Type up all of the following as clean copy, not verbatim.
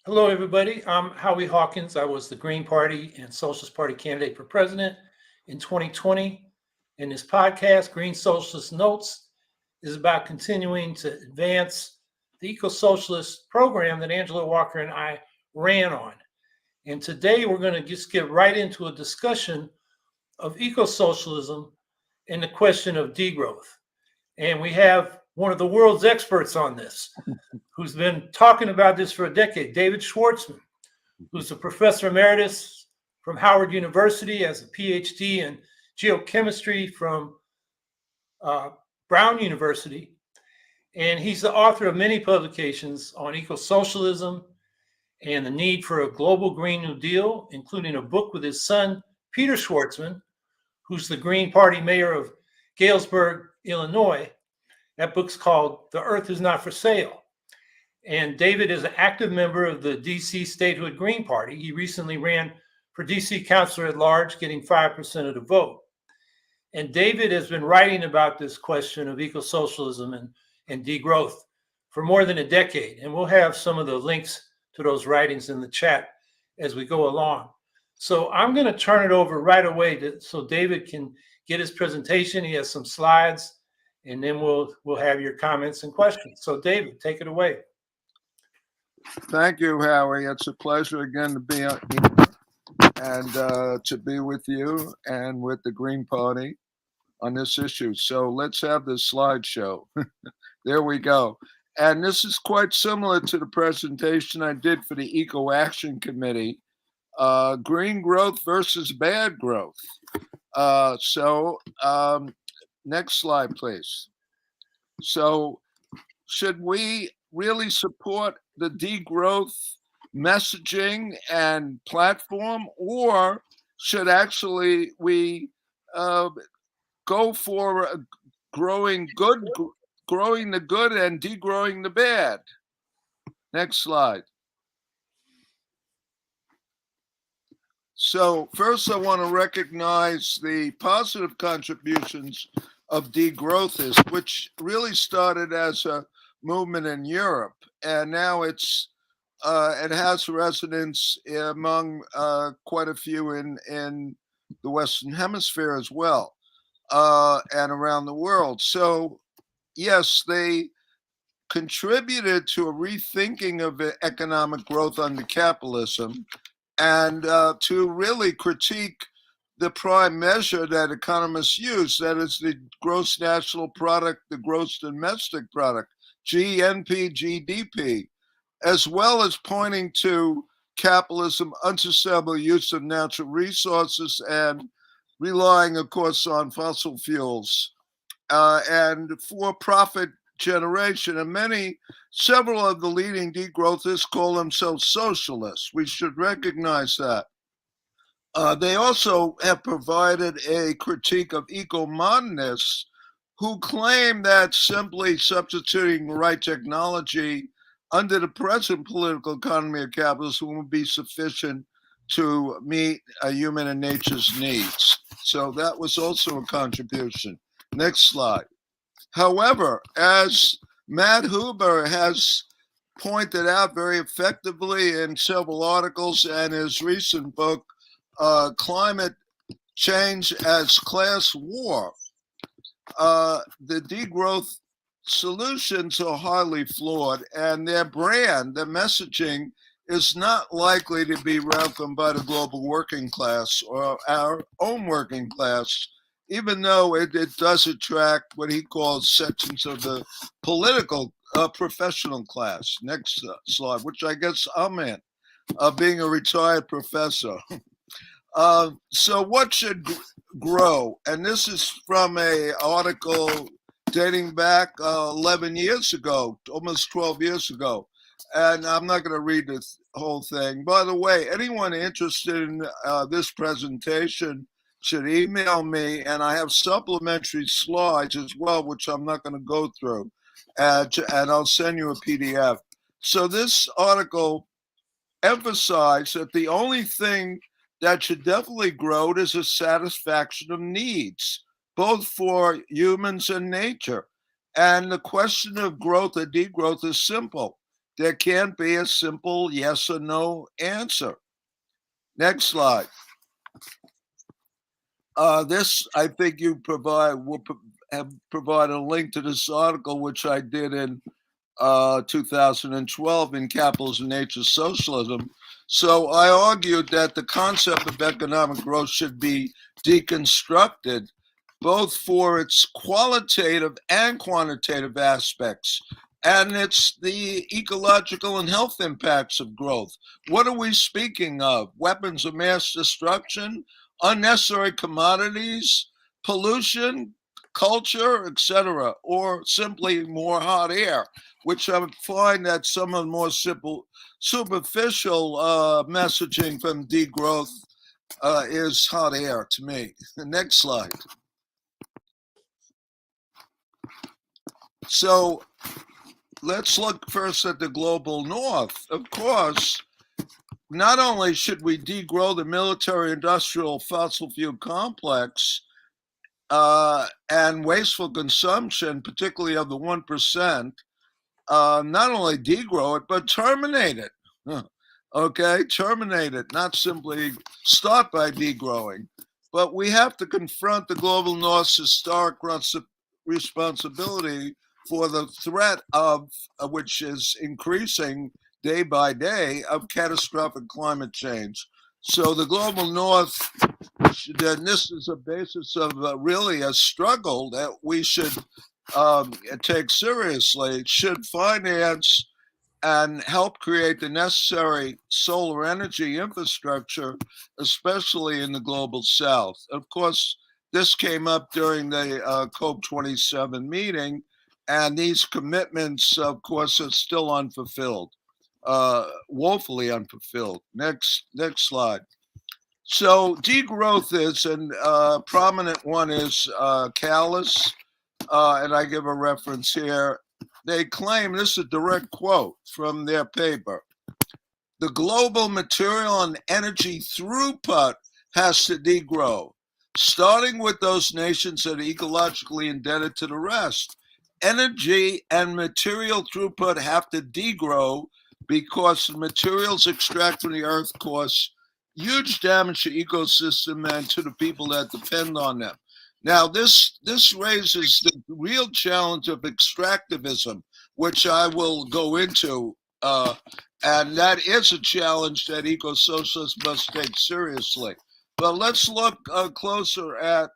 Hello, everybody. I'm Howie Hawkins. I was the Green Party and Socialist Party candidate for president in 2020. And this podcast, Green Socialist Notes, is about continuing to advance the eco-socialist program that Angela Walker and I ran on. And today we're going to just get right into a discussion of eco-socialism and the question of degrowth. And we have one of the world's experts on this, who's been talking about this for a decade, David Schwartzman, who's a professor emeritus from Howard University, has a PhD in geochemistry from Brown University. And he's the author of many publications on eco-socialism and the need for a global Green New Deal, including a book with his son, Peter Schwartzman, who's the Green Party mayor of Galesburg, Illinois. That book's called The Earth is Not for Sale. And David is an active member of the DC Statehood Green Party. He recently ran for DC Councilor at Large, getting 5% of the vote. And David has been writing about this question of eco-socialism and degrowth for more than a decade. And we'll have some of the links to those writings in the chat as we go along. So I'm going to turn it over right away so David can get his presentation. He has some slides, and then we'll have your comments and questions. So David, take it away. Thank you, Howie. It's a pleasure again to be here and to be with you and with the Green Party on this issue. So let's have this slideshow. There we go. And this is quite similar to the presentation I did for the Eco Action Committee, green growth versus bad growth. Next slide, please. So should we really support the degrowth messaging and platform, or should actually we go for growing the good and degrowing the bad? Next slide. So first I want to recognize the positive contributions of degrowthists, which really started as a movement in Europe, and now it has resonance among quite a few in the Western Hemisphere as well, and around the world. So yes, they contributed to a rethinking of economic growth under capitalism, and to really critique the prime measure that economists use, that is the gross national product, the gross domestic product, GNP, GDP, as well as pointing to capitalism, unsustainable use of natural resources, and relying, of course, on fossil fuels and for-profit generation. And several of the leading degrowthists call themselves socialists. We should recognize that. They also have provided a critique of eco-modernists who claim that simply substituting the right technology under the present political economy of capitalism will be sufficient to meet human and nature's needs. So that was also a contribution. Next slide. However, as Matt Huber has pointed out very effectively in several articles and his recent book, Climate Change as Class War, the degrowth solutions are highly flawed, and their brand, their messaging, is not likely to be welcomed by the global working class or our own working class, even though it does attract what he calls sections of the political professional class. Next slide, which I guess I'm in, being a retired professor. So what should grow? And this is from an article dating back 11 years ago, almost 12 years ago. And I'm not going to read the whole thing. By the way, anyone interested in this presentation should email me, and I have supplementary slides as well, which I'm not going to go through, and I'll send you a PDF. So this article emphasized that the only thing that should definitely grow is a satisfaction of needs, both for humans and nature. And the question of growth or degrowth is simple. There can't be a simple yes or no answer. Next slide. This, I think you have provided a link to this article, which I did in 2012 in Capitalism and Nature Socialism. So I argued that the concept of economic growth should be deconstructed, both for its qualitative and quantitative aspects, and it's the ecological and health impacts of growth. What are we speaking of? Weapons of mass destruction, unnecessary commodities, pollution, culture, etc., or simply more hot air, which I find that some of the more superficial messaging from degrowth is hot air to me. The next slide. So let's look first at the global north. Of course, not only should we degrow the military-industrial fossil fuel complex and wasteful consumption, particularly of the 1%, not only degrow it, but terminate it. Okay, terminate it, not simply start by degrowing. But we have to confront the global north's historic responsibility for the threat of, which is increasing day by day, of catastrophic climate change. So the global north, and this is a basis of really a struggle that we should take seriously, should finance and help create the necessary solar energy infrastructure, especially in the global south. Of course, this came up during the COP27 meeting, and these commitments, of course, are still unfulfilled, woefully unfulfilled. Next slide. So degrowth is, and a prominent one is callous, and I give a reference here. They claim, this is a direct quote from their paper, the global material and energy throughput has to degrow, starting with those nations that are ecologically indebted to the rest. Energy and material throughput have to degrow because the materials extracted from the earth cause huge damage to ecosystem and to the people that depend on them. Now, this raises the real challenge of extractivism, which I will go into, and that is a challenge that ecosocialists must take seriously. But let's look closer at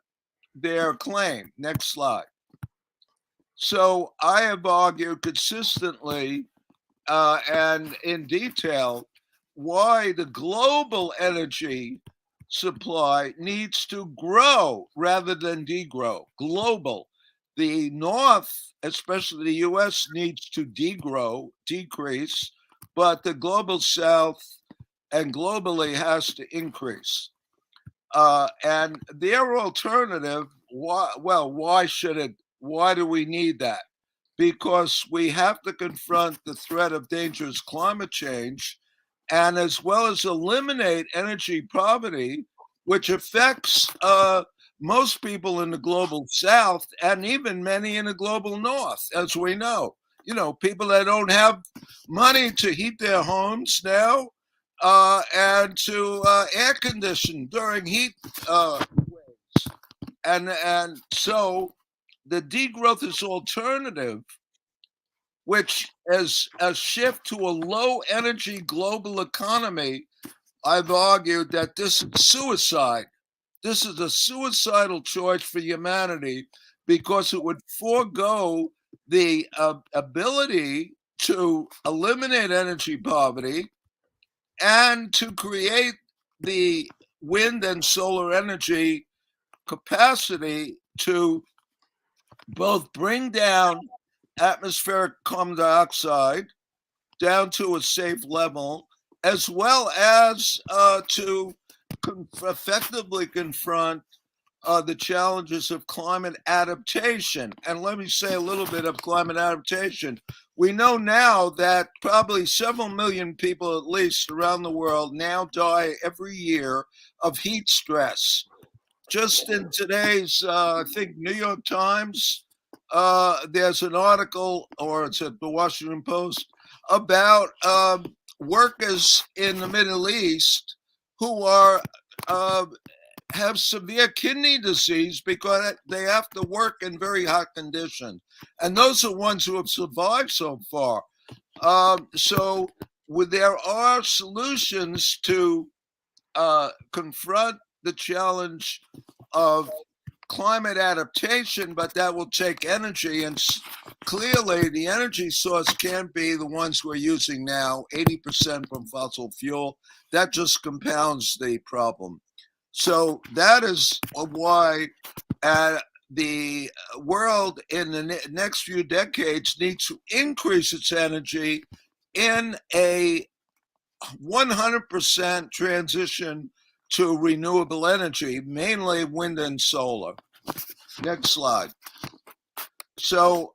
their claim. Next slide. So I have argued consistently and in detail why the global energy supply needs to grow rather than degrow. Global. The North, especially the US, needs to decrease, but the global South and globally has to increase. And their alternative, why should it? Why do we need that? Because we have to confront the threat of dangerous climate change, and as well as eliminate energy poverty, which affects most people in the global South and even many in the global North, as we know. You know, people that don't have money to heat their homes now and to air condition during heat waves. And so the degrowth is alternative, which is a shift to a low energy global economy. I've argued that this is suicide. This is a suicidal choice for humanity because it would forego the ability to eliminate energy poverty and to create the wind and solar energy capacity to both bring down atmospheric carbon dioxide down to a safe level, as well as to effectively confront the challenges of climate adaptation. And let me say a little bit of climate adaptation. We know now that probably several million people, at least around the world, now die every year of heat stress. Just in today's, I think, New York Times there's an article, or it's at the Washington Post, about workers in the Middle East who are have severe kidney disease because they have to work in very hot conditions, and those are ones who have survived so far. So there are solutions to confront the challenge of climate adaptation, but that will take energy, and clearly the energy source can't be the ones we're using now, 80% from fossil fuel. That just compounds the problem. So that is why the world in the next few decades needs to increase its energy in a 100% transition to renewable energy, mainly wind and solar. Next slide. So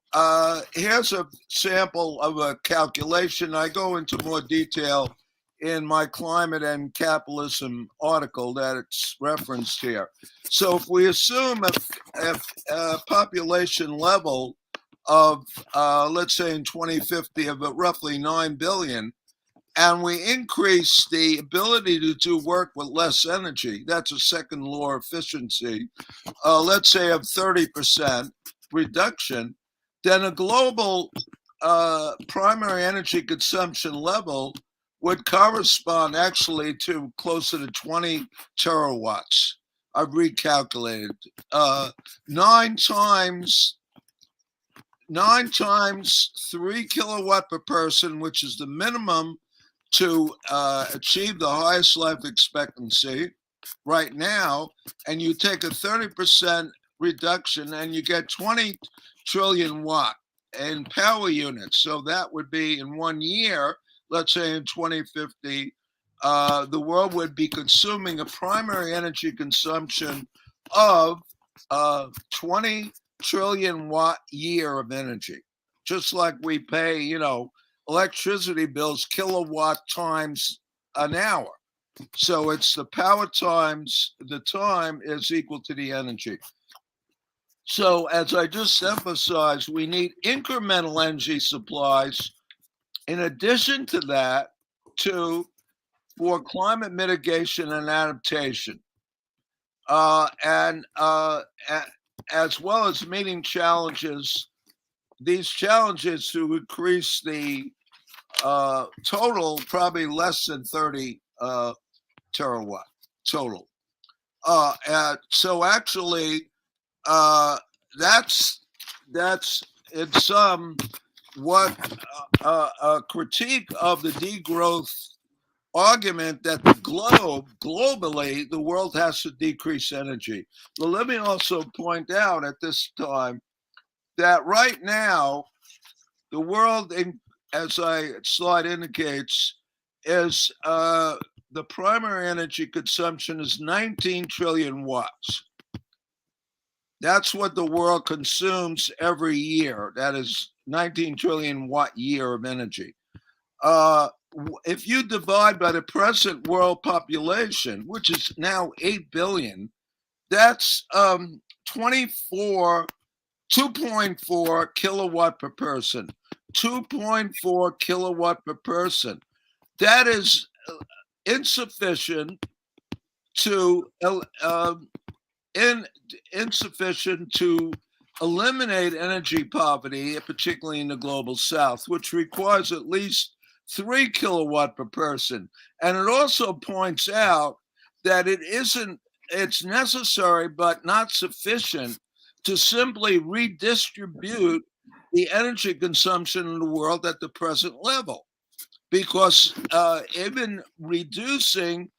here's a sample of a calculation. I go into more detail in my Climate and Capitalism article that it's referenced here. So if we assume a population level of, let's say in 2050, of roughly 9 billion, and we increase the ability to do work with less energy, that's a second law of efficiency, let's say of 30% reduction, then a global primary energy consumption level would correspond actually to closer to 20 terawatts. I've recalculated. 9 times 3 kilowatt per person, which is the minimum to achieve the highest life expectancy right now, and you take a 30% reduction and you get 20 trillion watt in power units. So that would be in 1 year, let's say in 2050, the world would be consuming a primary energy consumption of 20 trillion watt year of energy, just like we pay, electricity bills kilowatt times an hour. So it's the power times the time is equal to the energy. So as I just emphasized, we need incremental energy supplies in addition to that for climate mitigation and adaptation. And as well as meeting these challenges to increase the total, probably less than 30 terawatt total. So actually, that's in sum what a critique of the degrowth argument that globally, the world has to decrease energy. But let me also point out at this time that right now, the world, as slide indicates, is the primary energy consumption is 19 trillion watts. That's what the world consumes every year. That is 19 trillion watt year of energy. If you divide by the present world population, which is now 8 billion, that's 2.4 kilowatt per person. 2.4 kilowatt per person. That is insufficient to eliminate energy poverty, particularly in the global south, which requires at least 3 kilowatt per person. And it also points out that it's necessary but not sufficient to simply redistribute the energy consumption in the world at the present level. Because even reducing,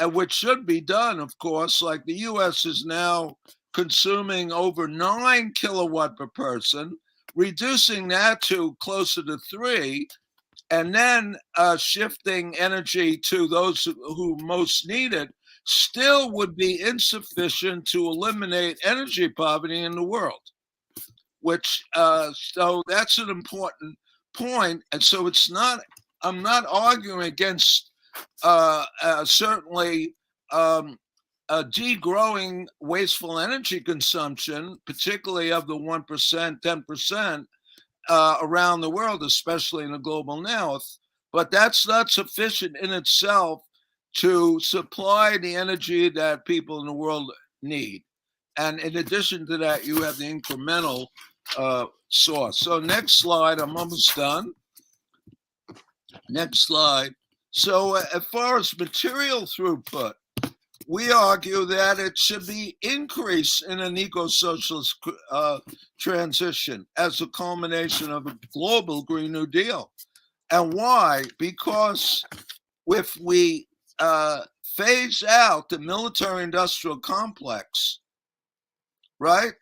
which should be done, of course, like the US is now consuming over 9 kilowatt per person, reducing that to closer to 3, and then shifting energy to those who most need it, still would be insufficient to eliminate energy poverty in the world. So that's an important point. And so I'm not arguing against certainly degrowing wasteful energy consumption, particularly of the 1%, 10% around the world, especially in the global north. But that's not sufficient in itself to supply the energy that people in the world need. And in addition to that, you have the incremental source. So next slide, I'm almost done. Next slide. So as far as material throughput, we argue that it should be increased in an eco-socialist transition as a culmination of a global Green New Deal. And why? Because if we phase out the military-industrial complex, right,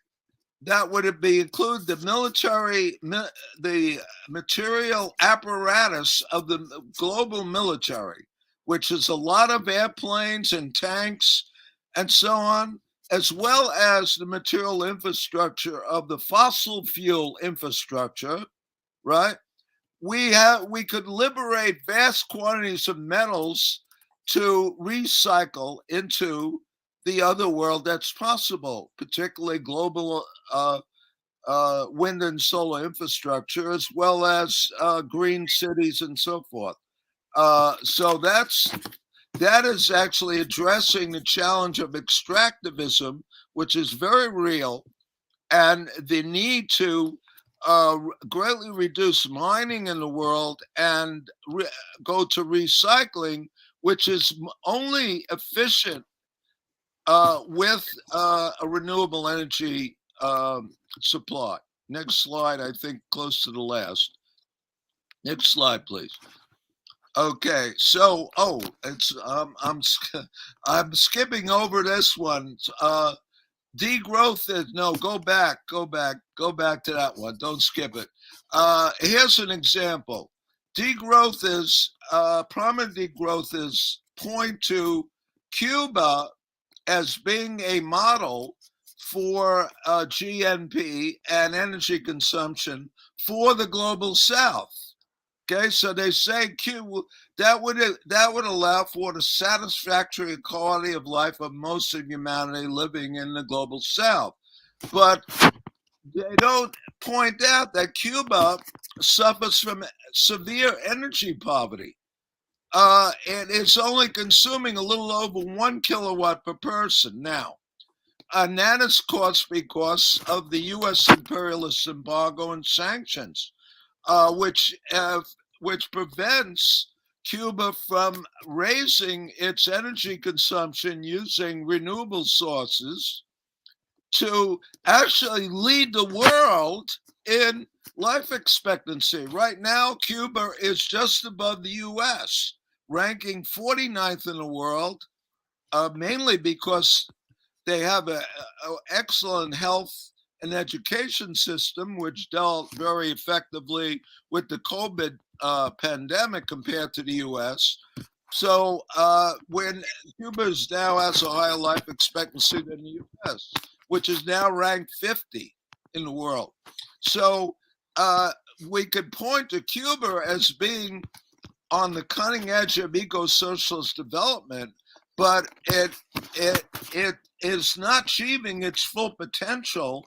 that would be include the military, the material apparatus of the global military, which is a lot of airplanes and tanks and so on, as well as the material infrastructure of the fossil fuel infrastructure, right? We could liberate vast quantities of metals to recycle into the other world that's possible, particularly global wind and solar infrastructure, as well as green cities and so forth. So that is actually addressing the challenge of extractivism, which is very real, and the need to greatly reduce mining in the world and go to recycling, which is only efficient with a renewable energy supply. Next slide, I think close to the last. Next slide, please. Okay, so I'm skipping over this one. Degrowth is no. Go back to that one. Don't skip it. Here's an example. Degrowth is prominent. Degrowth is point to Cuba as being a model for GNP and energy consumption for the global South. Okay, so they say Cuba that would allow for the satisfactory quality of life of most of humanity living in the global South, but they don't point out that Cuba suffers from severe energy poverty. And it's only consuming a little over 1 kilowatt per person now. And that is caused because of the U.S. imperialist embargo and sanctions, which prevents Cuba from raising its energy consumption using renewable sources to actually lead the world in life expectancy. Right now, Cuba is just above the U.S., ranking 49th in the world, mainly because they have an excellent health and education system, which dealt very effectively with the COVID pandemic compared to the U.S. So when Cuba now has a higher life expectancy than the U.S., which is now ranked 50 in the world. So we could point to Cuba as being on the cutting edge of eco-socialist development, but it is not achieving its full potential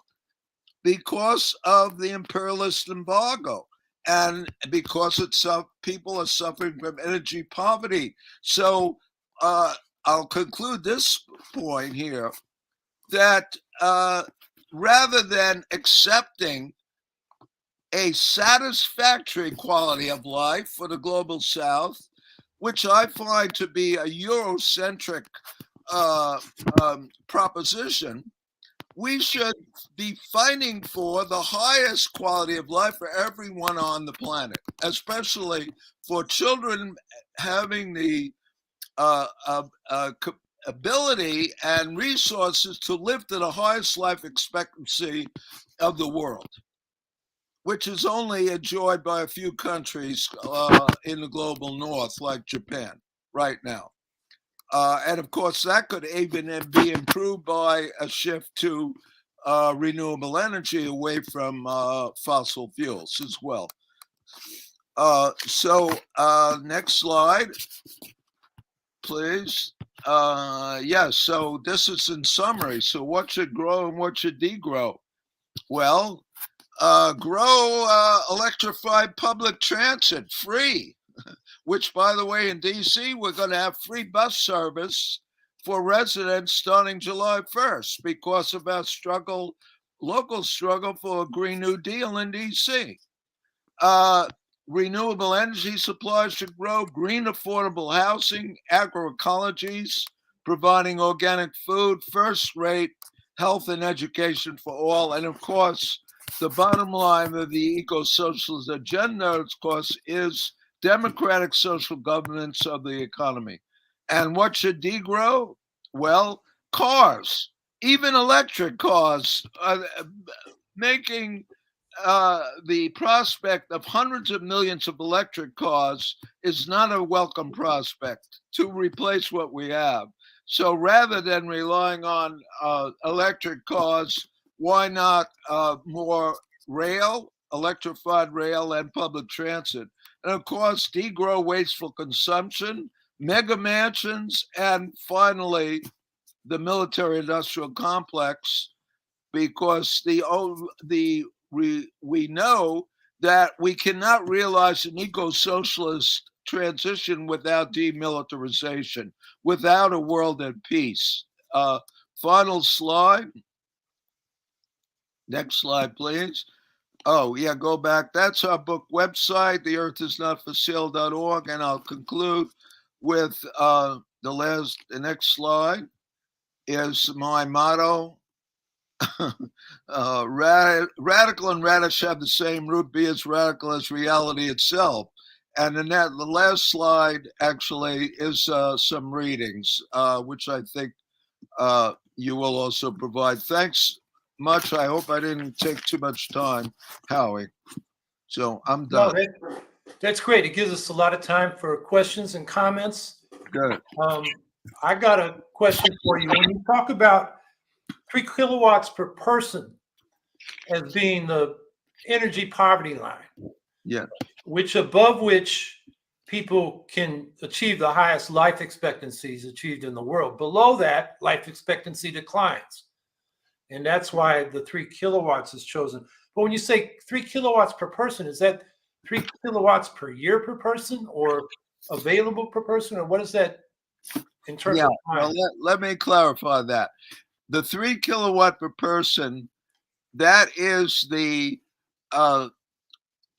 because of the imperialist embargo and because people are suffering from energy poverty. So I'll conclude this point here that rather than accepting a satisfactory quality of life for the global South, which I find to be a Eurocentric proposition, we should be fighting for the highest quality of life for everyone on the planet, especially for children having the ability and resources to live to the highest life expectancy of the world, which is only enjoyed by a few countries in the global north, like Japan, right now. And of course, that could even be improved by a shift to renewable energy away from fossil fuels as well. So next slide, please. Yes, so this is in summary. So what should grow and what should degrow? Well, grow electrified public transit free, which, by the way, in DC, we're going to have free bus service for residents starting July 1st because of our local struggle for a Green New Deal in DC. Renewable energy supplies should grow, green affordable housing, agroecologies, providing organic food, first rate health and education for all. And of course, the bottom line of the eco-socialist agenda, of course, is democratic social governance of the economy. And what should degrow? Well, cars, even electric cars, making the prospect of hundreds of millions of electric cars is not a welcome prospect to replace what we have. So rather than relying on electric cars, why not more rail, electrified rail, and public transit? And of course, degrow wasteful consumption, mega mansions, and finally, the military industrial complex, because we know that we cannot realize an eco-socialist transition without demilitarization, without a world at peace. Final slide. Next slide, please. Oh, yeah, go back. That's our book website, theearthisnotforsale.org. And I'll conclude with the next slide is my motto. Radical and radish have the same root, be as radical as reality itself. And then the last slide actually is some readings, which I think you will also provide. Thanks much. I hope I didn't take too much time, Howie. So I'm done. No, that's great. It gives us a lot of time for questions and comments. Good. I got a question for you. When you talk about 3 kilowatts per person as being the energy poverty line, yeah, above which people can achieve the highest life expectancies achieved in the world. Below that, life expectancy declines. And that's why the 3 kilowatts is chosen. But when you say 3 kilowatts per person, is that 3 kilowatts per year per person or available per person? Or what is that in terms of time? Well, let me clarify that. The 3 kilowatt per person, that is the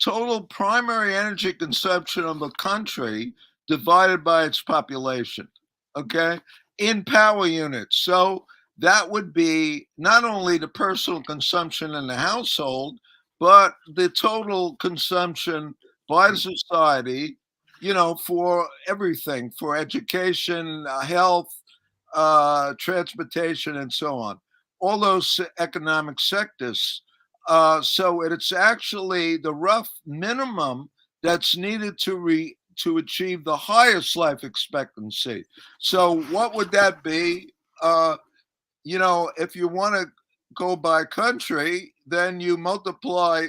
total primary energy consumption of a country divided by its population, okay, in power units. So that would be not only the personal consumption in the household, but the total consumption by society, for everything, for education, health, transportation, and so on, all those economic sectors. So it's actually the rough minimum that's needed to achieve the highest life expectancy. So what would that be? If you want to go by country, then you multiply.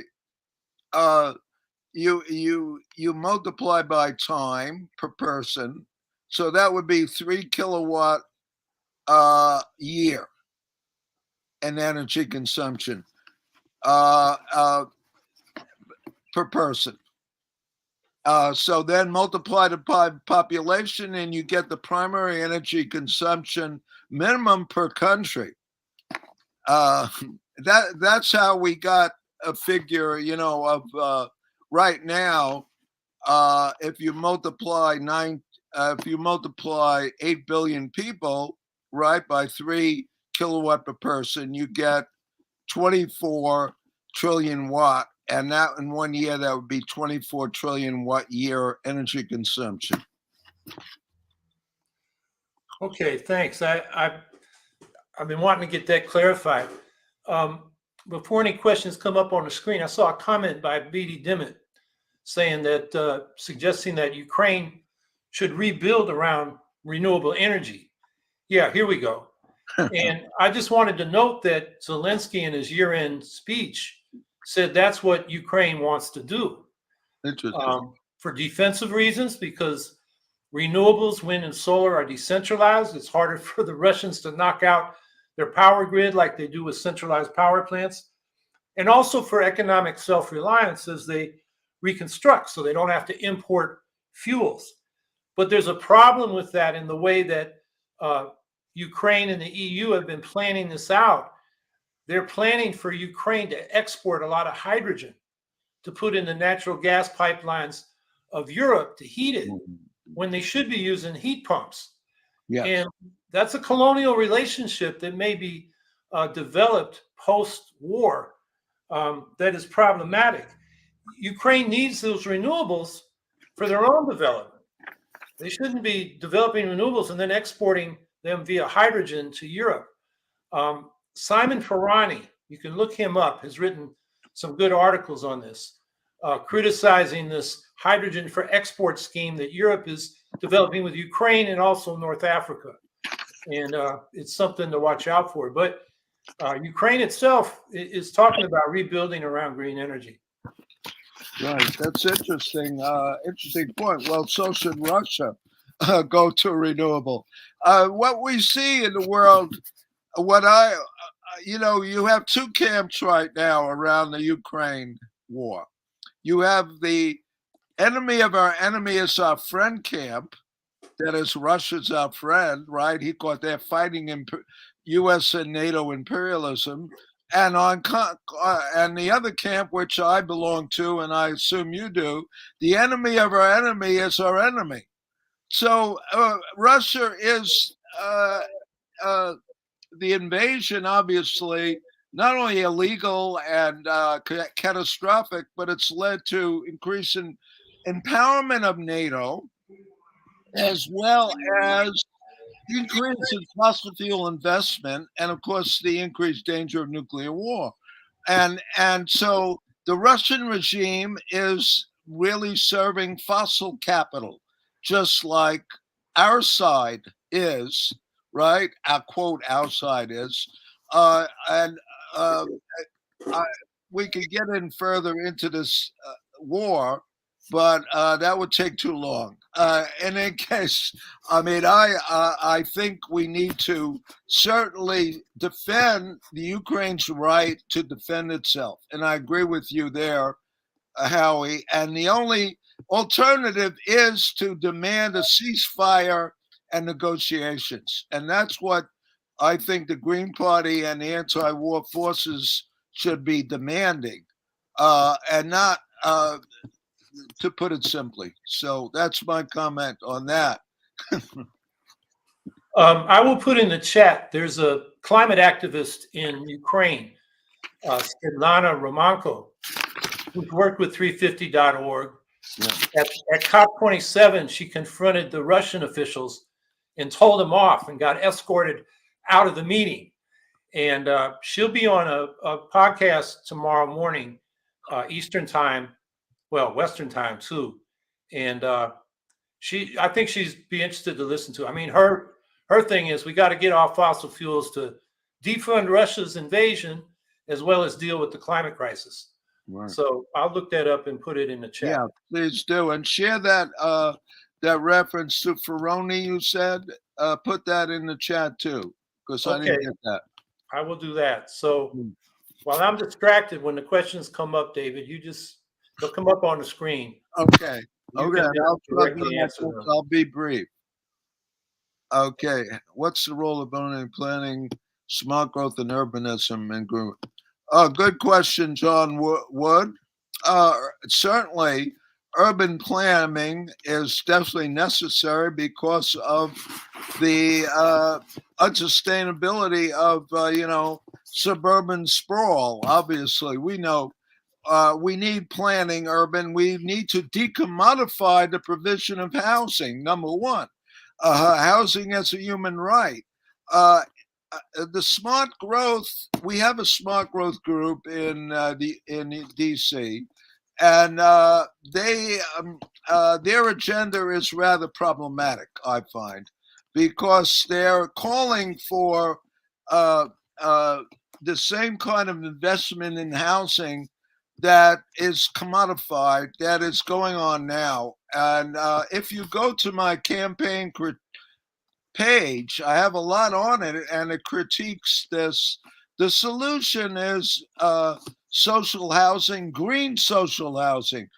You multiply by time per person. So that would be 3 kilowatt year in energy consumption per person. So then multiply the population and you get the primary energy consumption minimum per country. That's how we got a figure, of right now. If you multiply 8 billion people, right, by 3 kilowatt per person, you get 24 trillion watt. And that in 1 year, that would be 24 trillion watt year energy consumption. Okay, thanks. I've been wanting to get that clarified. Before any questions come up on the screen, I saw a comment by B.D. Dimmitt saying that, suggesting that Ukraine should rebuild around renewable energy. Yeah, here we go. And I just wanted to note that Zelensky in his year-end speech said that's what Ukraine wants to do. Interesting. For defensive reasons, because Renewables, wind and solar, are decentralized. It's harder for the Russians to knock out their power grid like they do with centralized power plants. And also for economic self-reliance as they reconstruct, so they don't have to import fuels. But there's a problem with that in the way that Ukraine and the EU have been planning this out. They're planning for Ukraine to export a lot of hydrogen to put in the natural gas pipelines of Europe to heat it when they should be using heat pumps. Yes. And that's a colonial relationship that may be developed post-war that is problematic. Ukraine needs those renewables for their own development. They shouldn't be developing renewables and then exporting them via hydrogen to Europe. Simon Ferrani, you can look him up, has written some good articles on this, criticizing this hydrogen for export scheme that Europe is developing with Ukraine and also North Africa. And it's something to watch out for. But Ukraine itself is talking about rebuilding around green energy. Right, that's interesting. Interesting point. Well, so should Russia go to renewable. What we see in the world, you have two camps right now around the Ukraine war. You have the enemy of our enemy is our friend camp. That is, Russia's our friend, right? They're fighting U.S. and NATO imperialism. And and the other camp, which I belong to, and I assume you do, the enemy of our enemy is our enemy. So Russia is the invasion, obviously, not only illegal and catastrophic, but it's led to increase in empowerment of NATO, as well as increase in fossil fuel investment, and of course the increased danger of nuclear war. And so the Russian regime is really serving fossil capital, just like our side is, right? Our quote, our side is. We could get in further into this war, but that would take too long. In any case, I mean, I think we need to certainly defend the Ukraine's right to defend itself, and I agree with you there, Howie. And the only alternative is to demand a ceasefire and negotiations, and that's what I think the Green Party and the anti-war forces should be demanding, and not. To put it simply. So that's my comment on that. I will put in the chat, there's a climate activist in Ukraine, Svetlana Romanko, who's worked with 350.org. Yeah. At COP27, she confronted the Russian officials and told them off and got escorted out of the meeting. And she'll be on a podcast tomorrow morning, Eastern time, well, Western time too. And I think she'd be interested to listen to. I mean, her thing is we got to get off fossil fuels to defund Russia's invasion as well as deal with the climate crisis. Right. So I'll look that up and put it in the chat. Yeah, please do. And share that reference to Ferroni you said. Put that in the chat too, because I didn't get that. I will do that. So while I'm distracted, when the questions come up, David, they'll come up on the screen. Okay. Okay. I'll be brief. Okay. What's the role of planning, smart growth, and urbanism and group? Good question, John Wood. Certainly, urban planning is definitely necessary because of the unsustainability of suburban sprawl. Obviously, we know. We need planning urban. We need to decommodify the provision of housing, number one. Housing as a human right. The smart growth, we have a smart growth group in DC, and their agenda is rather problematic, I find, because they're calling for the same kind of investment in housing that is commodified that is going on now. And if you go to my campaign page, I have a lot on it, and it critiques this. The solution is social housing, green social housing.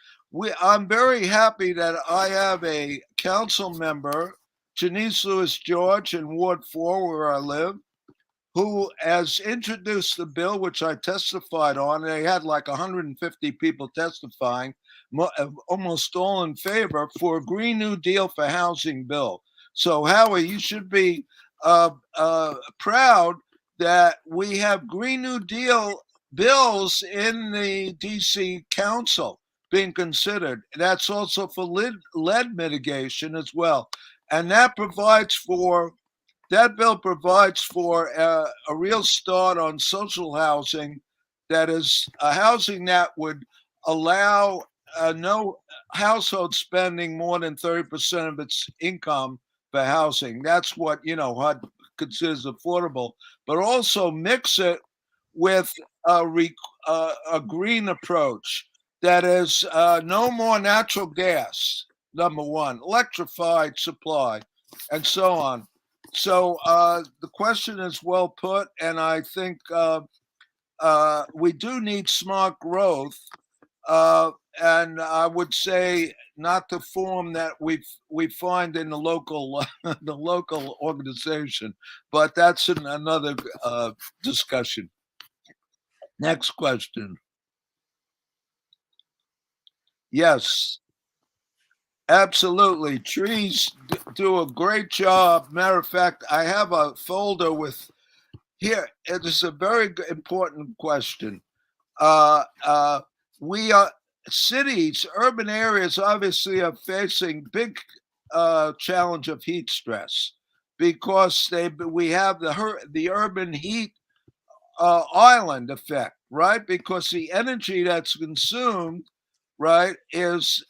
I'm very happy that I have a council member, Janice Lewis George, in Ward 4, where I live, who has introduced the bill, which I testified on. They had like 150 people testifying, almost all in favor, for a Green New Deal for housing bill. So, Howie, you should be proud that we have Green New Deal bills in the DC Council being considered. That's also for lead mitigation as well. And that bill provides for a real start on social housing, that is a housing that would allow no household spending more than 30% of its income for housing. That's what, HUD considers affordable, but also mix it with a green approach that is no more natural gas, number one, electrified supply, and so on. So the question is well put, and I think we do need smart growth, and I would say not the form that we find in the local the local organization, but that's another discussion. Next question. Yes, absolutely. Trees do a great job. Matter of fact, I have a folder with here. It is a very important question. We are cities, urban areas obviously are facing big challenge of heat stress because we have the urban heat island effect, right? Because the energy that's consumed, right, is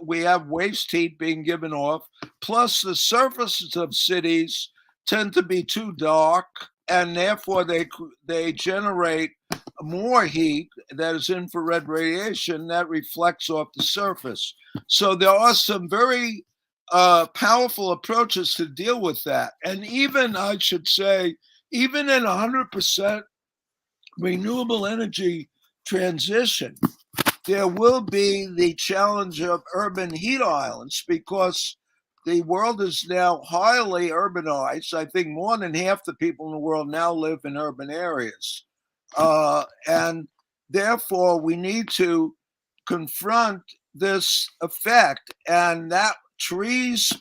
we have waste heat being given off, plus the surfaces of cities tend to be too dark, and therefore they generate more heat, that is infrared radiation, that reflects off the surface. So there are some very powerful approaches to deal with that. And even, I should say, even in 100% renewable energy transition, there will be the challenge of urban heat islands, because the world is now highly urbanized. I think more than half the people in the world now live in urban areas. And therefore, we need to confront this effect, and that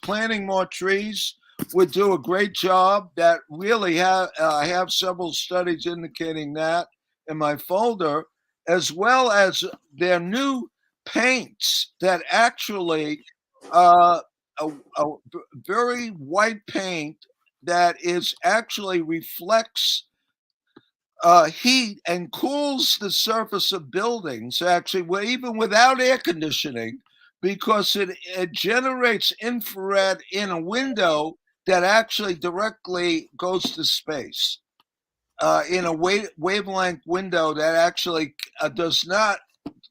planting more trees would do a great job. That really I have several studies indicating that in my folder, as well as their new paints that actually a very white paint that is actually reflects heat and cools the surface of buildings, actually, even without air conditioning, because it generates infrared in a window that actually directly goes to space, in a wavelength window that actually does not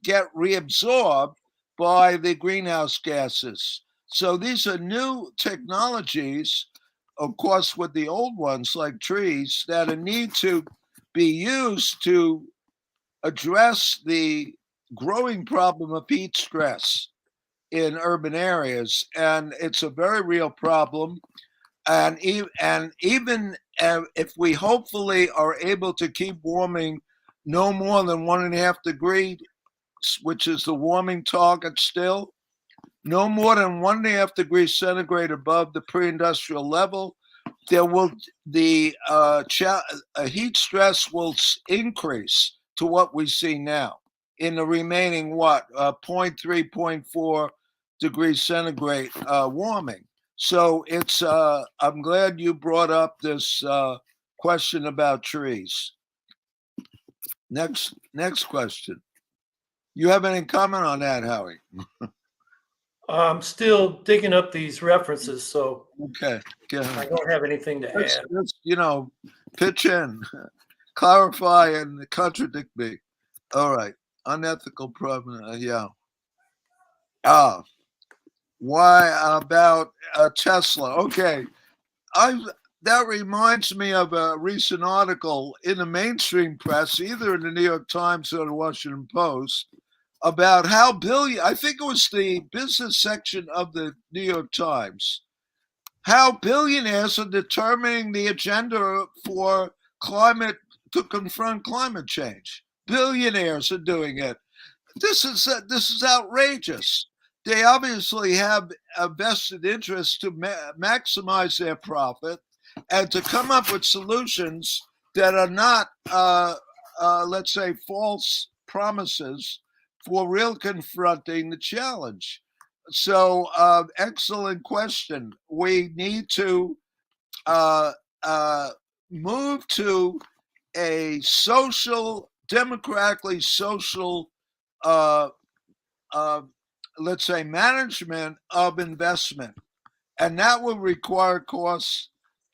get reabsorbed by the greenhouse gases. So these are new technologies, of course, with the old ones like trees, that need to be used to address the growing problem of heat stress in urban areas. And it's a very real problem. And even if we hopefully are able to keep warming no more than 1.5 degrees, which is the warming target still, no more than 1.5 degrees centigrade above the pre-industrial level, the heat stress will increase to what we see now in the remaining 0.3, 0.4 degrees centigrade warming. So I'm glad you brought up this question about trees. Next question. You have any comment on that, Howie? I'm still digging up these references, so okay. I don't have anything to add. Let's, pitch in, clarify, and contradict me. All right. Unethical problem. Yeah. Ah, why about Tesla? Okay. I That reminds me of a recent article in the mainstream press, either in the New York Times or the Washington Post, about how I think it was the business section of the New York Times, how billionaires are determining the agenda for climate to confront climate change. Billionaires are doing it. This is outrageous. They obviously have a vested interest to maximize their profit and to come up with solutions that are not, let's say, false promises for real confronting the challenge. So, excellent question. We need to uh, uh, move to a democratically social, uh, uh, let's say, management of investment. And that will require, of course,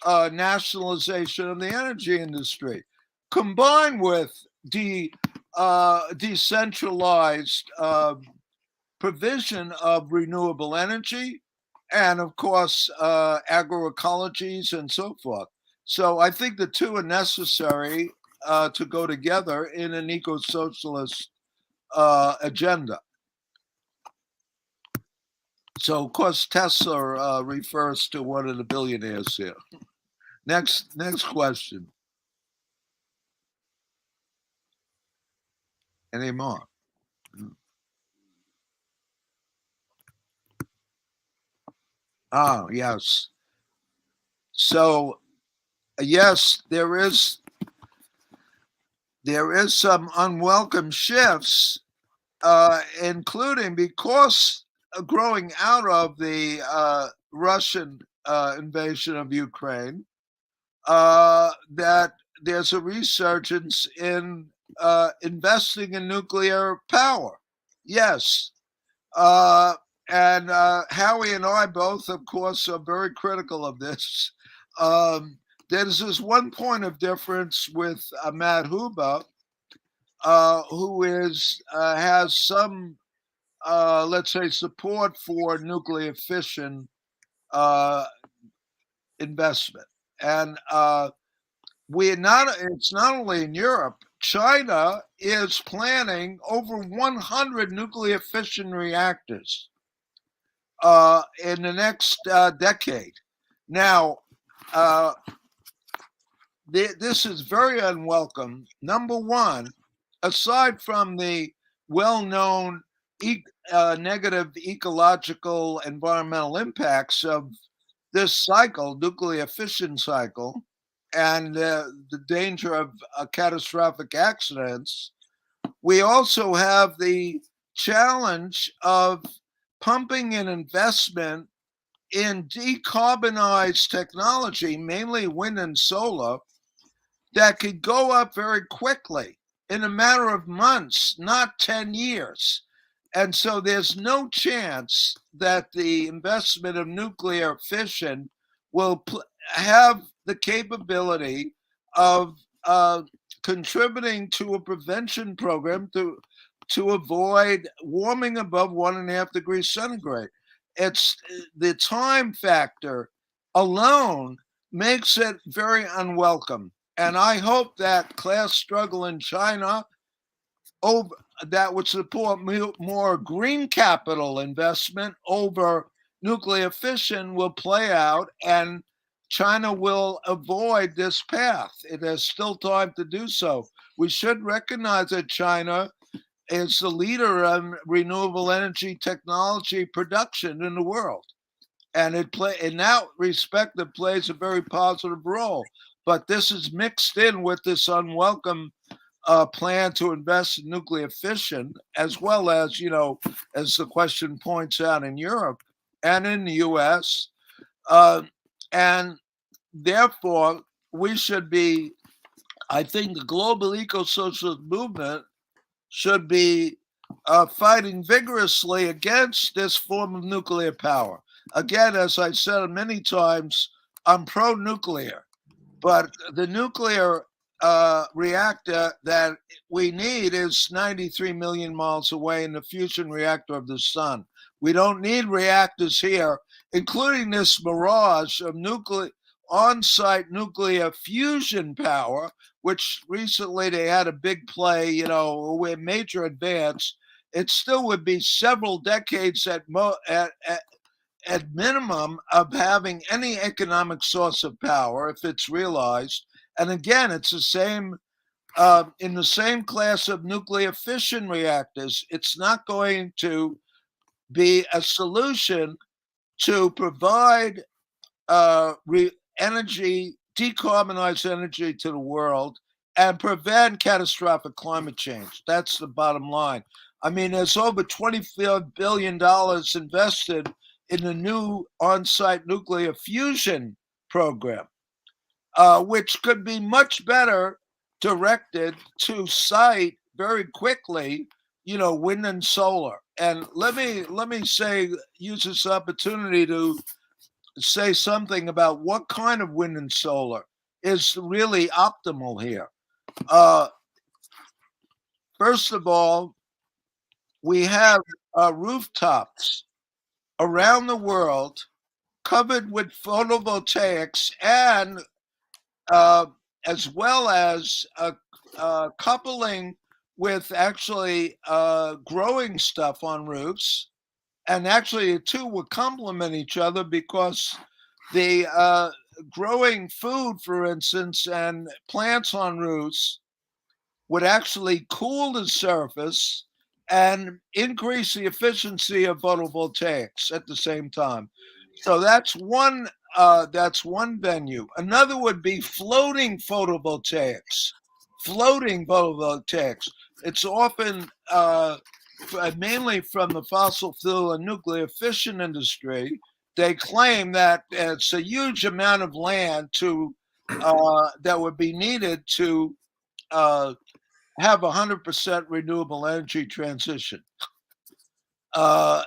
nationalization of the energy industry, combined with decentralized provision of renewable energy and, of course, agroecologies and so forth. So I think the two are necessary to go together in an eco-socialist agenda. So, of course, Tesla refers to one of the billionaires here. Next question. Any more? Oh, yes. So, yes, there is some unwelcome shifts, including because growing out of the Russian invasion of Ukraine, that there's a resurgence in investing in nuclear power. Yes. Uh, and Howie and I both, of course, are very critical of this. Um, there's this one point of difference with Matt Huber, who has some, let's say, support for nuclear fission uh, investment. And it's not only in Europe. China is planning over 100 nuclear fission reactors in the next decade. Now, this is very unwelcome. Number one, aside from the well-known negative ecological environmental impacts of this cycle, nuclear fission cycle, and the danger of catastrophic accidents, we also have the challenge of pumping an investment in decarbonized technology, mainly wind and solar, that could go up very quickly in a matter of months, not 10 years. And so there's no chance that the investment of nuclear fission will have the capability of contributing to a prevention program to avoid warming above 1.5 degrees centigrade. It's the time factor alone makes it very unwelcome. And I hope that class struggle in China over that would support more green capital investment over nuclear fission will play out, and China will avoid this path. It has still time to do so. We should recognize that China is the leader in renewable energy technology production in the world. And in that respect, it plays a very positive role. But this is mixed in with this unwelcome plan to invest in nuclear fission, as well as, as the question points out, in Europe and in the US. And therefore, we should be, I think the global eco-socialist movement should be fighting vigorously against this form of nuclear power. Again, as I said many times, I'm pro-nuclear, but the nuclear reactor that we need is 93 million miles away in the fusion reactor of the sun. We don't need reactors here, including this mirage of on-site nuclear fusion power, which recently they had a big play, with major advance. It still would be several decades at minimum of having any economic source of power if it's realized. And again, it's the same in the same class of nuclear fission reactors. It's not going to be a solution to provide energy, decarbonize energy to the world and prevent catastrophic climate change. That's the bottom line. I mean, there's over $25 billion invested in the new on-site nuclear fusion program, which could be much better directed to site very quickly, wind and solar. And let me use this opportunity to say something about what kind of wind and solar is really optimal here. First of all, we have rooftops around the world covered with photovoltaics, and as well as coupling with actually growing stuff on roofs. And actually, the two would complement each other, because the growing food, for instance, and plants on roofs would actually cool the surface and increase the efficiency of photovoltaics at the same time. So that's one venue. Another would be floating photovoltaics. Floating photovoltaics. It's often mainly from the fossil fuel and nuclear fission industry. They claim that it's a huge amount of land that would be needed to have 100% renewable energy transition. To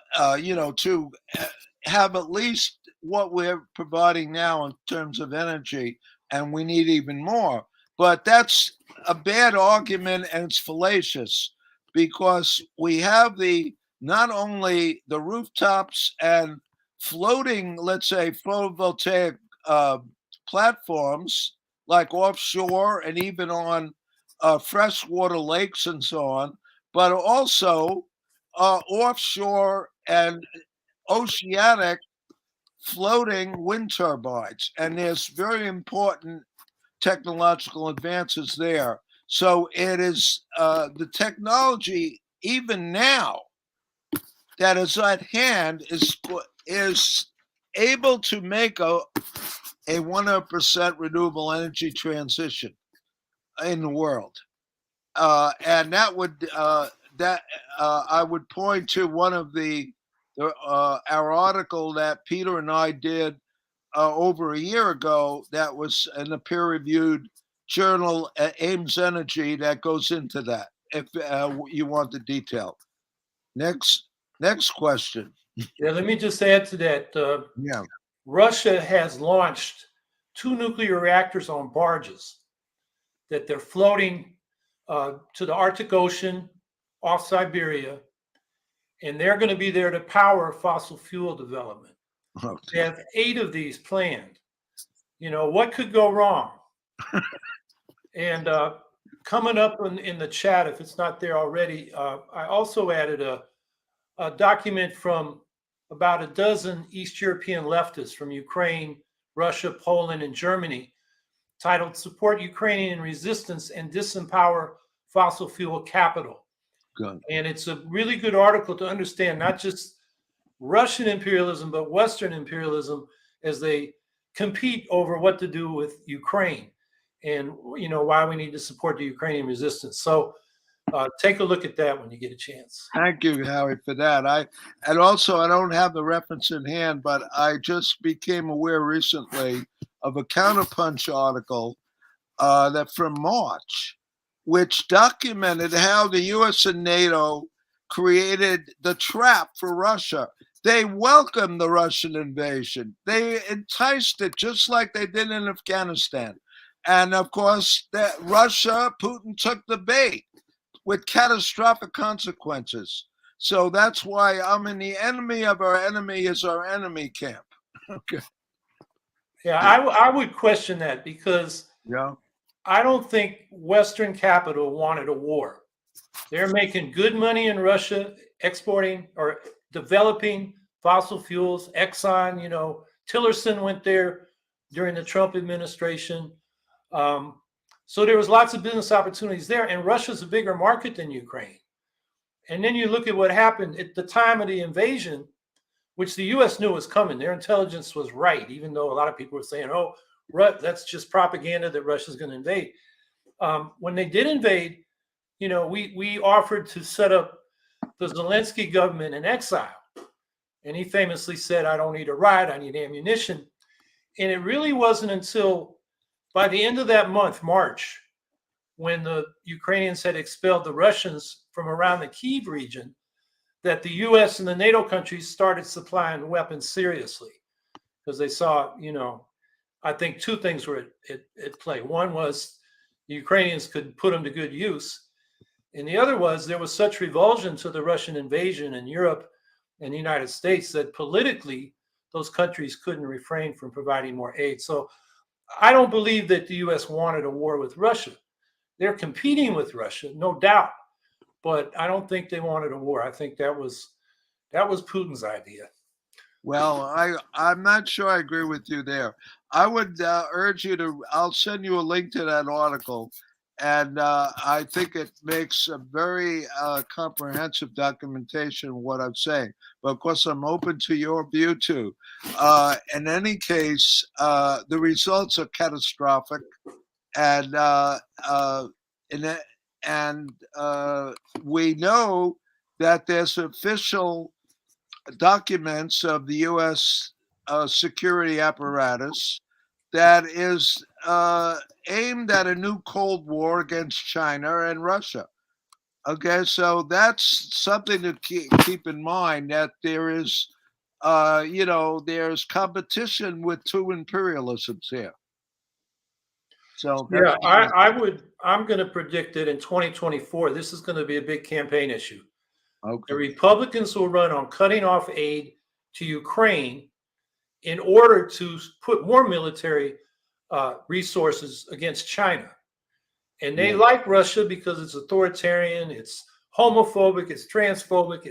have at least what we're providing now in terms of energy, and we need even more. But that's a bad argument, and it's fallacious, because we have not only the rooftops and floating, let's say, photovoltaic platforms like offshore and even on freshwater lakes and so on, but also offshore and oceanic floating wind turbines. And there's very important technological advances there. So it is the technology, even now, that is at hand is able to make a 100% renewable energy transition in the world. And that would I would point to one of our article that Peter and I did over a year ago, that was in a peer-reviewed journal, Ames Energy, that goes into that, if you want the detail. Next question. Yeah, let me just add to that. Yeah. Russia has launched 2 nuclear reactors on barges that they're floating to the Arctic Ocean off Siberia, and they're going to be there to power fossil fuel development. Okay. They have 8 of these planned. What could go wrong? And coming up in the chat, if it's not there already, I also added a document from about a dozen East European leftists from Ukraine, Russia, Poland, and Germany, titled "Support Ukrainian Resistance and Disempower Fossil Fuel Capital." Good. And it's a really good article to understand not just Russian imperialism, but Western imperialism as they compete over what to do with Ukraine, and why we need to support the Ukrainian resistance. So take a look at that when you get a chance. Thank you, Howie, for that. I don't have the reference in hand, but I just became aware recently of a Counterpunch article that from March, which documented how the U.S. and NATO created the trap for Russia. They welcomed the Russian invasion. They enticed it just like they did in Afghanistan. And of course, that Russia, Putin took the bait with catastrophic consequences. So that's why I'm in the enemy of our enemy is our enemy camp. Okay. Yeah, I would question that because Yeah. I don't think Western capital wanted a war. They're making good money in Russia, exporting or developing fossil fuels. Exxon, Tillerson went there during the Trump administration. So there was lots of business opportunities there, and Russia's a bigger market than Ukraine. And then you look at what happened at the time of the invasion, which the U.S. knew was coming. Their intelligence was right, even though a lot of people were saying, "Oh, that's just propaganda that Russia's going to invade." When they did invade, we offered to set up the Zelensky government in exile, and he famously said, "I don't need a ride, I need ammunition." And it really wasn't until by the end of that month, March, when the Ukrainians had expelled the Russians from around the Kyiv region, that the U.S. and the NATO countries started supplying weapons seriously, because they saw, I think two things were at play. One was the Ukrainians could put them to good use, and the other was there was such revulsion to the Russian invasion in Europe and the United States that politically those countries couldn't refrain from providing more aid. So I don't believe that the U.S. wanted a war with Russia. They're competing with Russia, no doubt, but I don't think they wanted a war. I think that was Putin's idea. Well, I'm not sure I agree with you there. I would urge you to. I'll send you a link to that article, and I think it makes a very comprehensive documentation of what I'm saying. But of course, I'm open to your view too. In any case, the results are catastrophic, and we know that there's official documents of the U.S. Security apparatus that is aimed at a new Cold War against China and Russia. Okay, so that's something to keep in mind, that there is, there's competition with two imperialisms here. So yeah, I'm going to predict that in 2024, this is going to be a big campaign issue. Okay. The Republicans will run on cutting off aid to Ukraine in order to put more military resources against China. And they like Russia because it's authoritarian, it's homophobic, it's transphobic,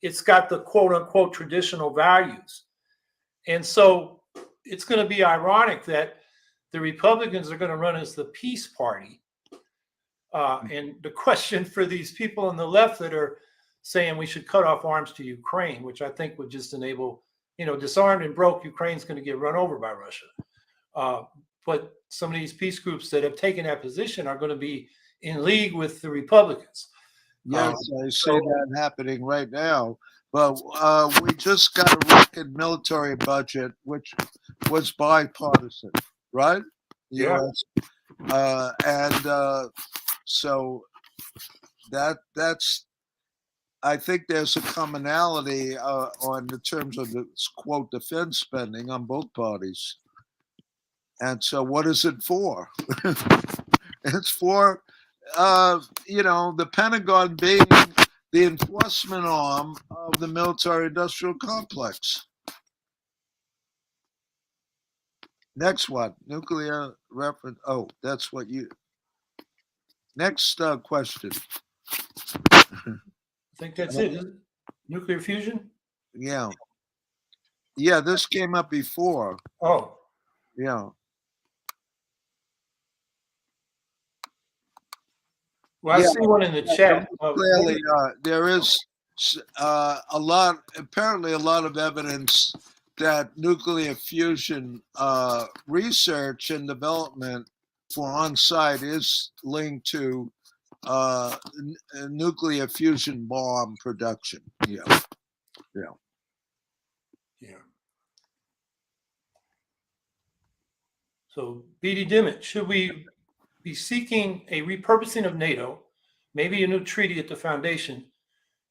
it's got the quote unquote traditional values. And so it's going to be ironic that the Republicans are going to run as the peace party. And the question for these people on the left that are saying we should cut off arms to Ukraine, which I think would just enable, disarmed and broke, Ukraine's going to get run over by Russia. But some of these peace groups that have taken that position are going to be in league with the Republicans. Yes, I see that happening right now. But we just got a record military budget, which was bipartisan, right? Yeah. So that's. I think there's a commonality on the terms of the quote defense spending on both parties. And so, what is it for? It's for, the Pentagon being the enforcement arm of the military-industrial complex. Next one, nuclear reference. Oh, that's what you. Next question. I think that's it. Nuclear fusion? Yeah, this came up before. Oh. Yeah. Well, I see one in the chat. Clearly, there is apparently a lot of evidence that nuclear fusion research and development for on-site is linked to nuclear fusion bomb production. Yeah. So, B.D. Dimmitt, should we be seeking a repurposing of NATO, maybe a new treaty at the foundation,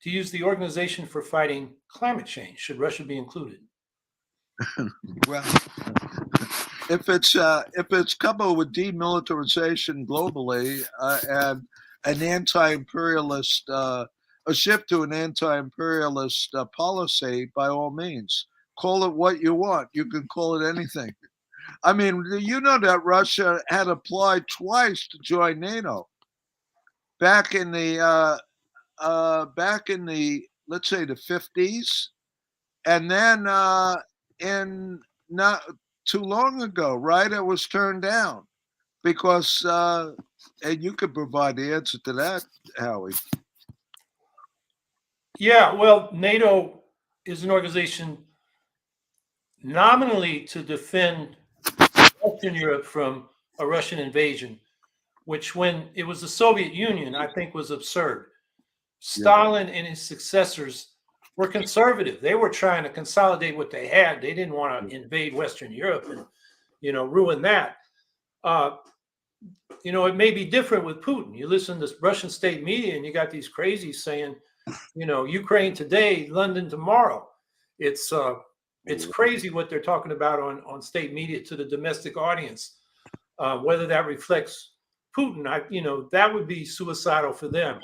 to use the organization for fighting climate change? Should Russia be included? Well, if it's coupled with demilitarization globally and an anti-imperialist, a shift to an anti-imperialist policy, by all means, call it what you want. You can call it anything. I mean, you know that Russia had applied twice to join NATO back in the let's say the 50s, and then in not too long ago, right? It was turned down because, and you could provide the answer to that, Howie. Yeah, well, NATO is an organization nominally to defend Western Europe from a Russian invasion, which when it was the Soviet Union, I think was absurd. Stalin and his successors were conservative. They were trying to consolidate what they had. They didn't want to invade Western Europe and, ruin that. It may be different with Putin. You listen to Russian state media and you got these crazies saying, Ukraine today, London tomorrow. It's crazy what they're talking about on state media to the domestic audience. Whether that reflects Putin, that would be suicidal for them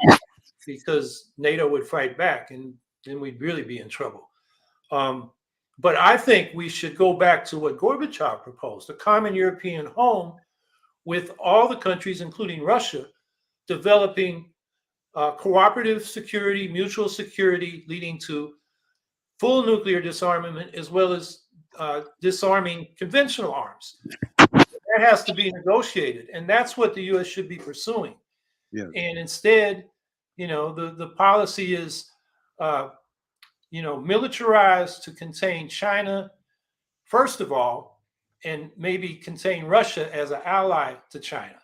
because NATO would fight back and then we'd really be in trouble. But I think we should go back to what Gorbachev proposed, a common European home with all the countries, including Russia, developing cooperative security, mutual security, leading to full nuclear disarmament, as well as disarming conventional arms. That has to be negotiated, and that's what the U.S. should be pursuing. Yeah. And instead, the policy is, militarized to contain China, first of all, and maybe contain Russia as an ally to China.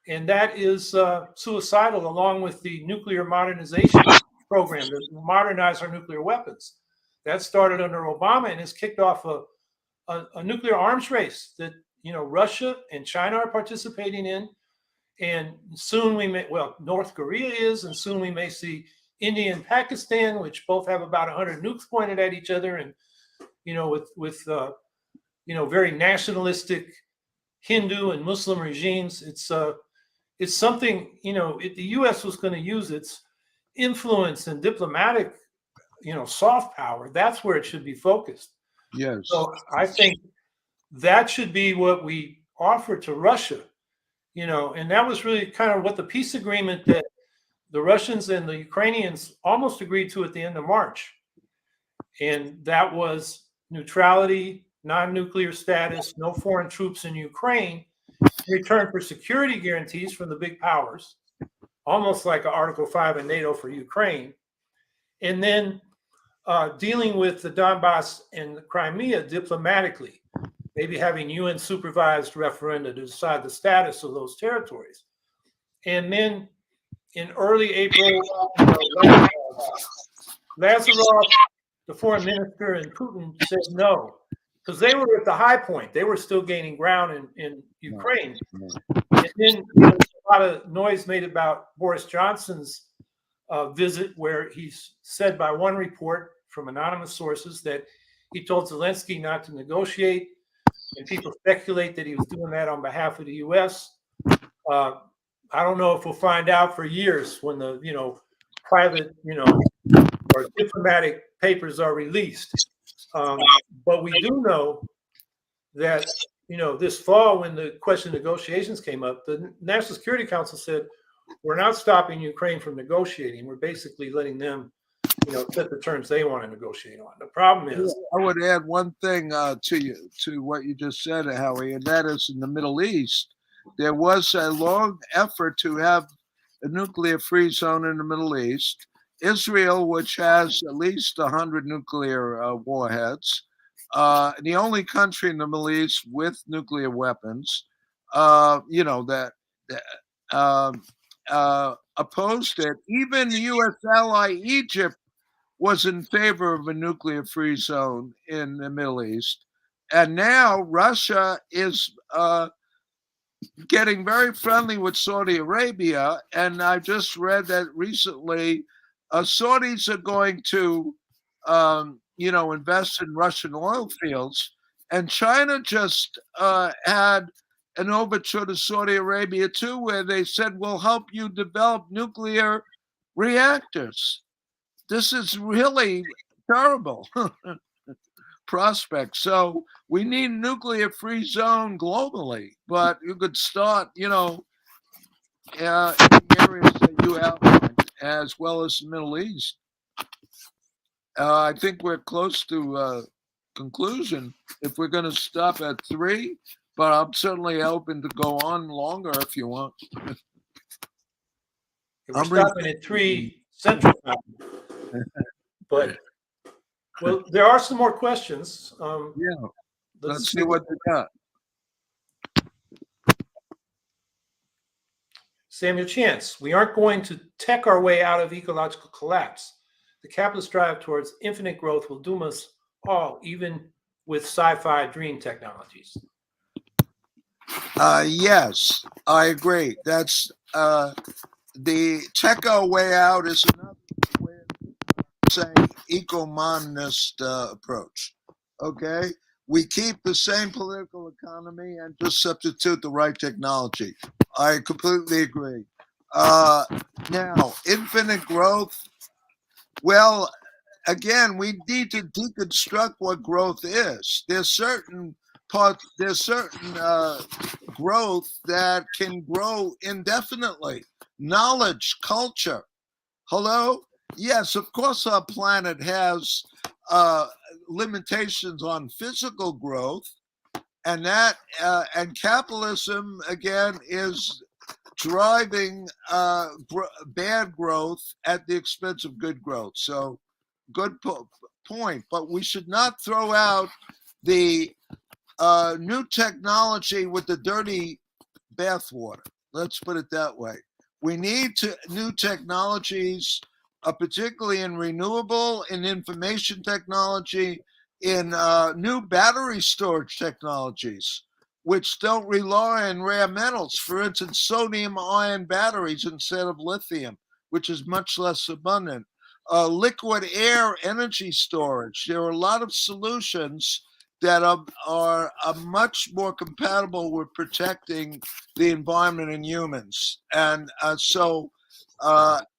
And that is suicidal, along with the nuclear modernization program to modernize our nuclear weapons. That started under Obama and has kicked off a nuclear arms race that Russia and China are participating in. And soon North Korea is, and soon we may see India and Pakistan, which both have about 100 nukes pointed at each other, and with very nationalistic Hindu and Muslim regimes. It's something, the U.S. was going to use its influence and diplomatic, soft power. That's where it should be focused. Yes. So I think that should be what we offer to Russia, and that was really kind of what the peace agreement that the Russians and the Ukrainians almost agreed to at the end of March. And that was neutrality, non-nuclear status, no foreign troops in Ukraine, in return for security guarantees from the big powers, almost like an Article 5 in NATO for Ukraine. And then dealing with the Donbass and the Crimea diplomatically, maybe having UN supervised referenda to decide the status of those territories. And then in early April, Lazarov, the foreign minister, and Putin said no, because they were at the high point. They were still gaining ground in Ukraine. And then there was a lot of noise made about Boris Johnson's visit, where he's said by one report from anonymous sources that he told Zelensky not to negotiate, and people speculate that he was doing that on behalf of the U.S. I don't know if we'll find out for years when the private or diplomatic papers are released. But we do know that this fall, when the question of negotiations came up, the National Security Council said we're not stopping Ukraine from negotiating. We're basically letting them set the terms they want to negotiate on. The problem is, I would add one thing to what you just said, Howie, and that is in the Middle East, there was a long effort to have a nuclear-free zone in the Middle East. Israel, which has at least 100 nuclear warheads, the only country in the Middle East with nuclear weapons, that opposed it. Even the U.S. ally Egypt was in favor of a nuclear-free zone in the Middle East. And now Russia is getting very friendly with Saudi Arabia. And I just read that recently Saudis are going to, invest in Russian oil fields. And China just had an overture to Saudi Arabia too, where they said, we'll help you develop nuclear reactors. This is really terrible prospect. So we need a nuclear free zone globally, but you could start, in the areas that you outlined, as well as the Middle East. I think we're close to conclusion if we're going to stop at 3, but I'm certainly open to go on longer if you want. We're stopping at 3 Central Time. But, well, there are some more questions. Yeah, let's see what they got. Samuel Chance, we aren't going to tech our way out of ecological collapse. The capitalist drive towards infinite growth will doom us all, even with sci-fi dream technologies. Yes, I agree. That's the techo way out is another way of saying eco-monist approach. Okay, we keep the same political economy and just substitute the right technology. I completely agree. Now, infinite growth. Well, again, we need to deconstruct what growth is. There's certain growth that can grow indefinitely. Knowledge, culture. Hello? Yes, of course, our planet has limitations on physical growth, and and capitalism again is driving bad growth at the expense of good growth. So, good point. But we should not throw out the new technology with the dirty bathwater. Let's put it that way. We need new technologies, particularly in renewable, in information technology, in new battery storage technologies, which don't rely on rare metals. For instance, sodium-ion batteries instead of lithium, which is much less abundant. Liquid air energy storage. There are a lot of solutions that are much more compatible with protecting the environment and humans. And so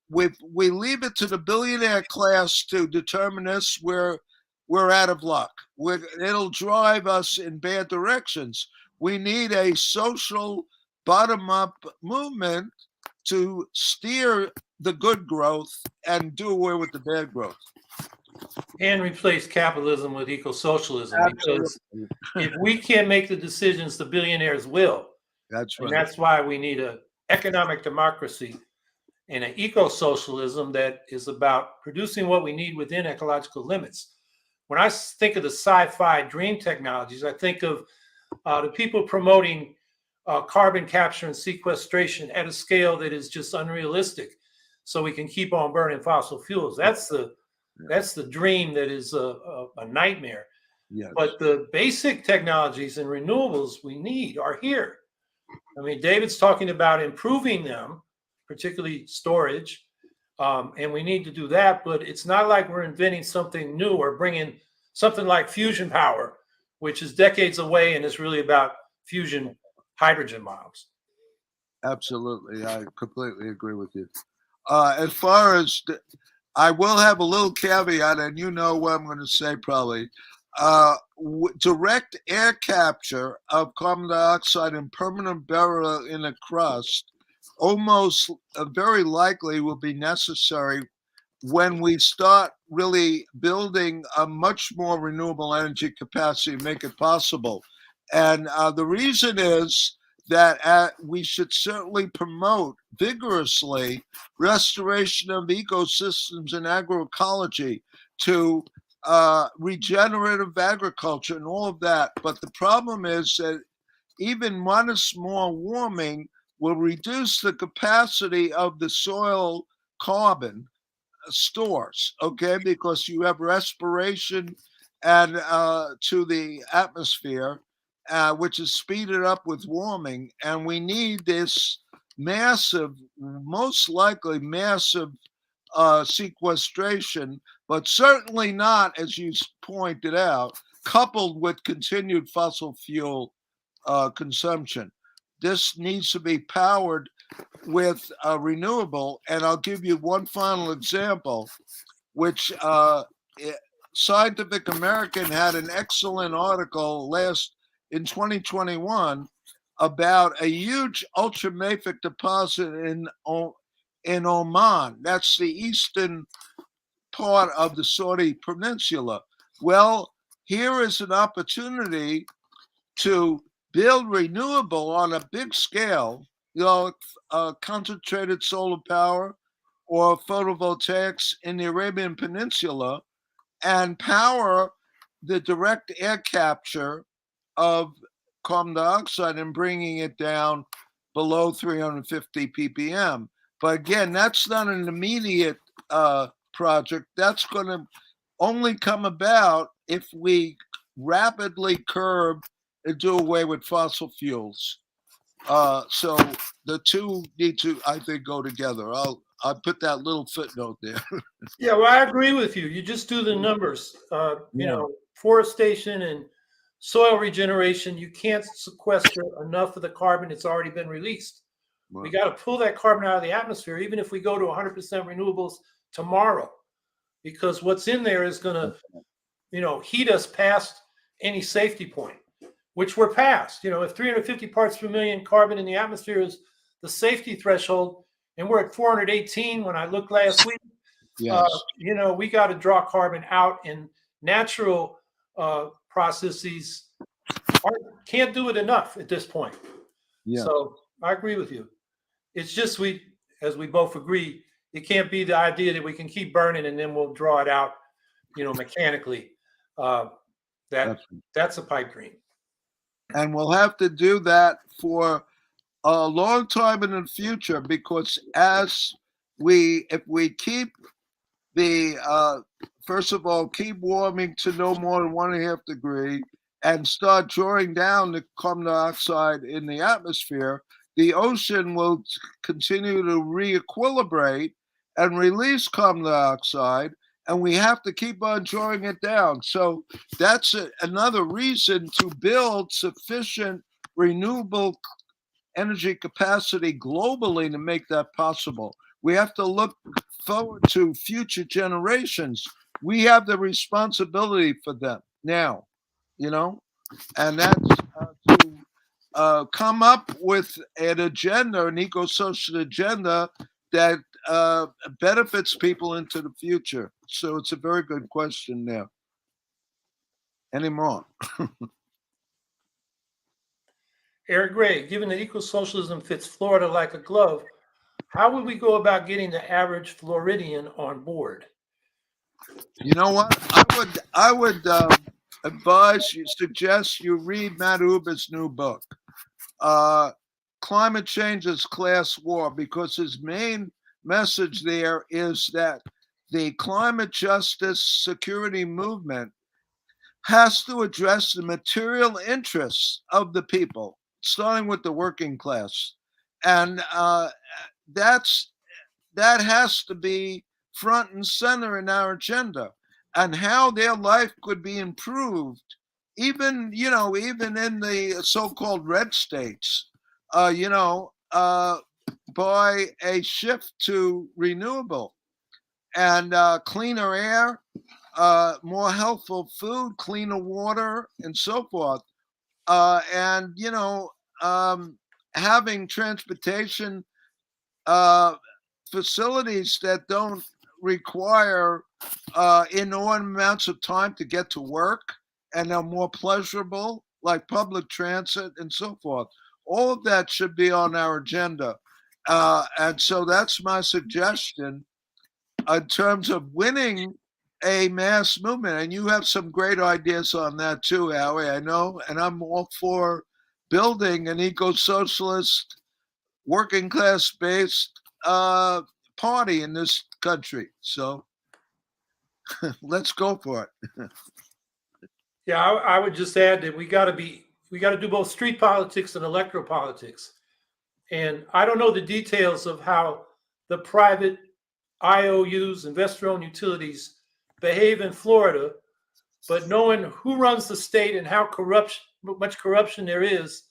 we leave it to the billionaire class to determine this. We're out of luck. It'll drive us in bad directions. We need a social bottom-up movement to steer the good growth and do away with the bad growth. And replace capitalism with eco-socialism. Because if we can't make the decisions, the billionaires will. That's right. And that's why we need an economic democracy and an eco-socialism that is about producing what we need within ecological limits. When I think of the sci-fi dream technologies, I think of the people promoting carbon capture and sequestration at a scale that is just unrealistic, so we can keep on burning fossil fuels. That's the dream that is a nightmare. Yes. But the basic technologies and renewables we need are here. I mean, David's talking about improving them, particularly storage, and we need to do that. But it's not like we're inventing something new or bringing something like fusion power, which is decades away and is really about fusion hydrogen bombs. Absolutely. I completely agree with you. As far as I will have a little caveat, and you know what I'm going to say probably. Direct air capture of carbon dioxide and permanent burial in a crust almost very likely will be necessary when we start really building a much more renewable energy capacity to make it possible. And the reason is that we should certainly promote vigorously restoration of ecosystems and agroecology to regenerative agriculture and all of that. But the problem is that even modest small warming will reduce the capacity of the soil carbon stores, okay, because you have respiration and to the atmosphere, which is speeded up with warming, and we need this massive, most likely massive sequestration, but certainly not, as you pointed out, coupled with continued fossil fuel consumption. This needs to be powered with renewable. And I'll give you one final example, which Scientific American had an excellent article in 2021 about a huge ultramafic deposit in Oman. That's the eastern part of the Saudi peninsula. Well, here is an opportunity to build renewable on a big scale, concentrated solar power or photovoltaics in the Arabian Peninsula, and power the direct air capture of carbon dioxide and bringing it down below 350 ppm. But again, that's not an immediate project. That's going to only come about if we rapidly curb and do away with fossil fuels. So the two need to, I think, go together. I'll put that little footnote there. Yeah, well, I agree with you. You just do the numbers. Forestation and soil regeneration, you can't sequester enough of the carbon that's already been released. Wow. We got to pull that carbon out of the atmosphere, even if we go to 100% renewables tomorrow, because what's in there is going to, heat us past any safety point, which we're past. If 350 parts per million carbon in the atmosphere is the safety threshold, and we're at 418 when I looked last week, yes. We got to draw carbon out, and natural processes can't do it enough at this point. Yeah. So I agree with you. It's just as we both agree, it can't be the idea that we can keep burning and then we'll draw it out, mechanically. That's a pipe dream. And we'll have to do that for a long time in the future, because if we keep first of all, keep warming to no more than 1.5 degrees and start drawing down the carbon dioxide in the atmosphere, the ocean will continue to re-equilibrate and release carbon dioxide, and we have to keep on drawing it down. So that's another reason to build sufficient renewable energy capacity globally to make that possible. We have to look forward to future generations. We have the responsibility for them now, and that's to come up with an agenda, an eco-social agenda that benefits people into the future. So it's a very good question there. Any more? Eric Gray, given that eco-socialism fits Florida like a glove, how would we go about getting the average Floridian on board? You know what? I would suggest you read Matt Huber's new book, Climate Change is Class War, because his main message there is that the climate justice security movement has to address the material interests of the people, starting with the working class. And that has to be front and center in our agenda, and how their life could be improved, even in the so-called red states, by a shift to renewable and cleaner air, more healthful food, cleaner water, and so forth. And having transportation facilities that don't require enormous amounts of time to get to work and are more pleasurable, like public transit and so forth. All of that should be on our agenda. And so that's my suggestion in terms of winning a mass movement. And you have some great ideas on that too, Howie, I know. And I'm all for building an eco-socialist, working class based party in this country. So let's go for it. Yeah, I would just add that we got to do both street politics and electoral politics. And I don't know the details of how the private IOUs, investor-owned utilities, behave in Florida, but knowing who runs the state and how much corruption there is,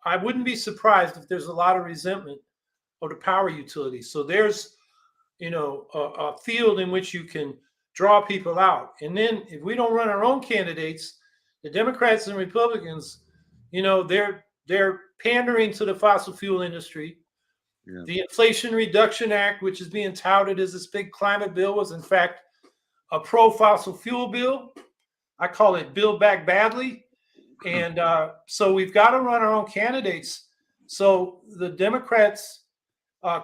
I wouldn't be surprised if there's a lot of resentment of the power utilities. So there's, a field in which you can draw people out. And then if we don't run our own candidates, the Democrats and Republicans, they're pandering to the fossil fuel industry. Yeah. The Inflation Reduction Act, which is being touted as this big climate bill, was in fact a pro-fossil fuel bill. I call it Build Back Badly. And so we've got to run our own candidates. So the Democrats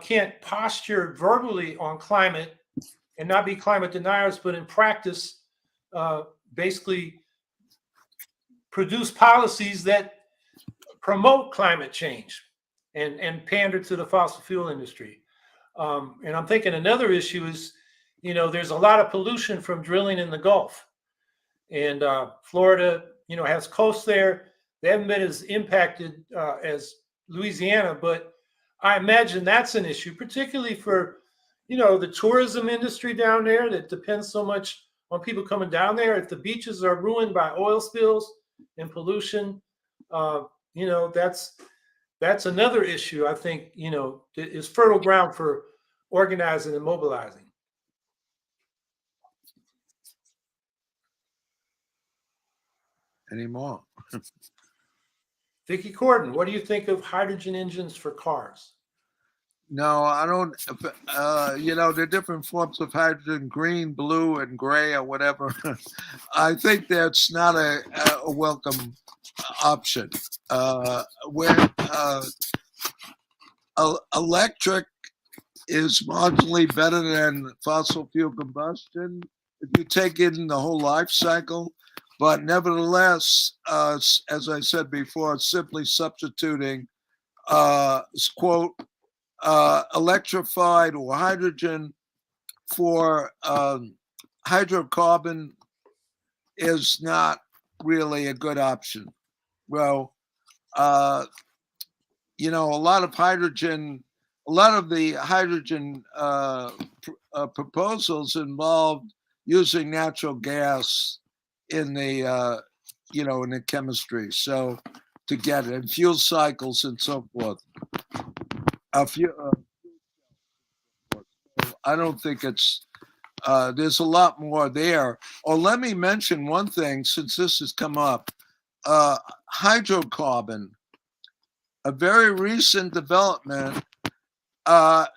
can't posture verbally on climate and not be climate deniers, but in practice, basically produce policies that promote climate change and pander to the fossil fuel industry. And I'm thinking another issue is, there's a lot of pollution from drilling in the Gulf. And Florida, has coast there. They haven't been as impacted as Louisiana, but I imagine that's an issue, particularly for, the tourism industry down there that depends so much on people coming down there. If the beaches are ruined by oil spills and pollution, that's another issue, I think, is fertile ground for organizing and mobilizing. Any more? Vicki Corden, what do you think of hydrogen engines for cars? No, I don't. There are different forms of hydrogen: green, blue, and gray, or whatever. I think that's not a welcome option. Electric is marginally better than fossil fuel combustion if you take in the whole life cycle. But nevertheless, as I said before, simply substituting, quote, electrified or hydrogen for hydrocarbon is not really a good option. Well, a lot of the hydrogen proposals involved using natural gas in the in the chemistry, so to get it, and fuel cycles and so forth. I don't think it's there's a lot more there. Or let me mention one thing, since this has come up. Hydrocarbon, a very recent development,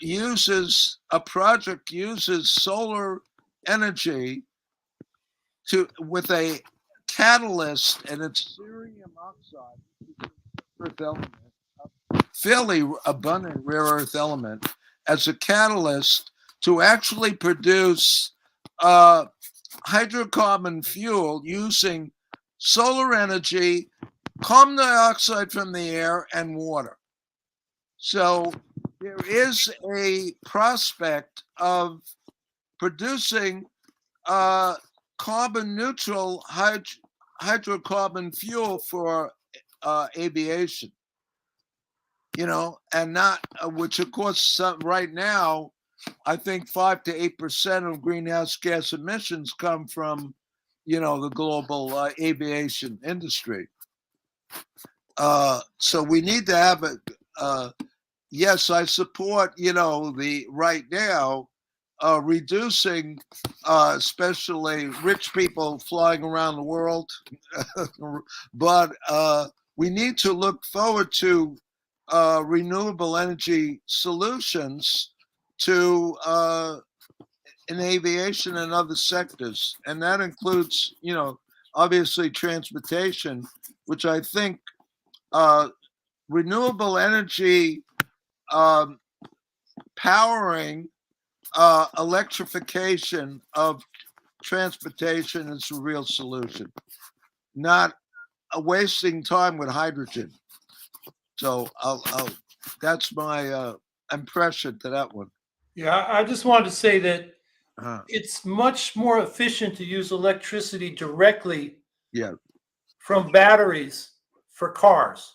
uses solar energy with a catalyst, and it's cerium oxide, earth element, a fairly abundant rare earth element, as a catalyst to actually produce hydrocarbon fuel using solar energy, carbon dioxide from the air, and water. So there is a prospect of producing carbon neutral hydrocarbon fuel for aviation, and not, which of course right now, I think 5 to 8% of greenhouse gas emissions come from, the global aviation industry. So we need to have yes, I support, the right now, reducing, especially rich people flying around the world. But we need to look forward to renewable energy solutions to in aviation and other sectors. And that includes, obviously transportation, which I think renewable energy powering electrification of transportation is a real solution, not wasting time with hydrogen. So that's my impression to that one. Yeah, I just wanted to say that it's much more efficient to use electricity directly from batteries for cars.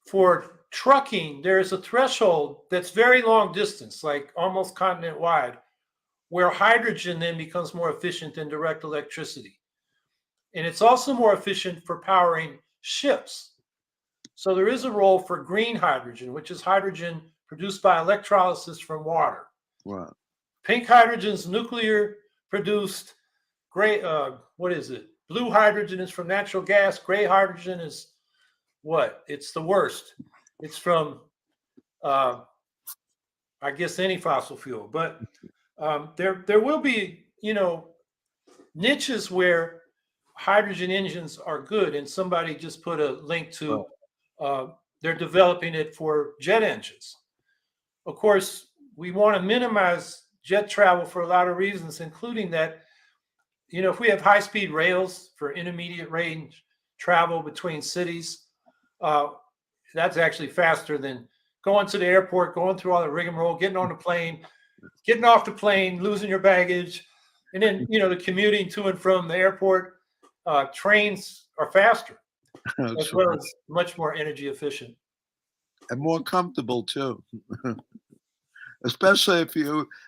For trucking, there is a threshold that's very long distance, like almost continent wide, where hydrogen then becomes more efficient than direct electricity. And it's also more efficient for powering ships. So there is a role for green hydrogen, which is hydrogen produced by electrolysis from water. Wow. Pink hydrogen is nuclear produced. Gray, what is it? Blue hydrogen is from natural gas. Gray hydrogen is what? It's the worst. It's from, I guess, any fossil fuel. But there will be, niches where hydrogen engines are good. And somebody just put a link to, they're developing it for jet engines. Of course, we want to minimize jet travel for a lot of reasons, including that, if we have high-speed rails for intermediate range travel between cities, that's actually faster than going to the airport, going through all the rigmarole, getting on the plane, getting off the plane, losing your baggage, and then, the commuting to and from the airport. Trains are faster, as well as much more energy efficient. And more comfortable too. Especially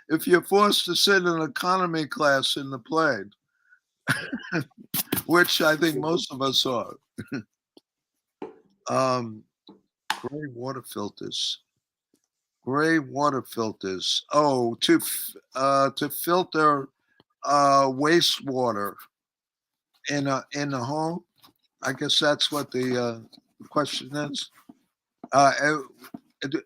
if you're forced to sit in economy class in the plane, which I think most of us are. Gray water filters. Gray water filters. Oh, to filter wastewater in a home. I guess that's what the question is.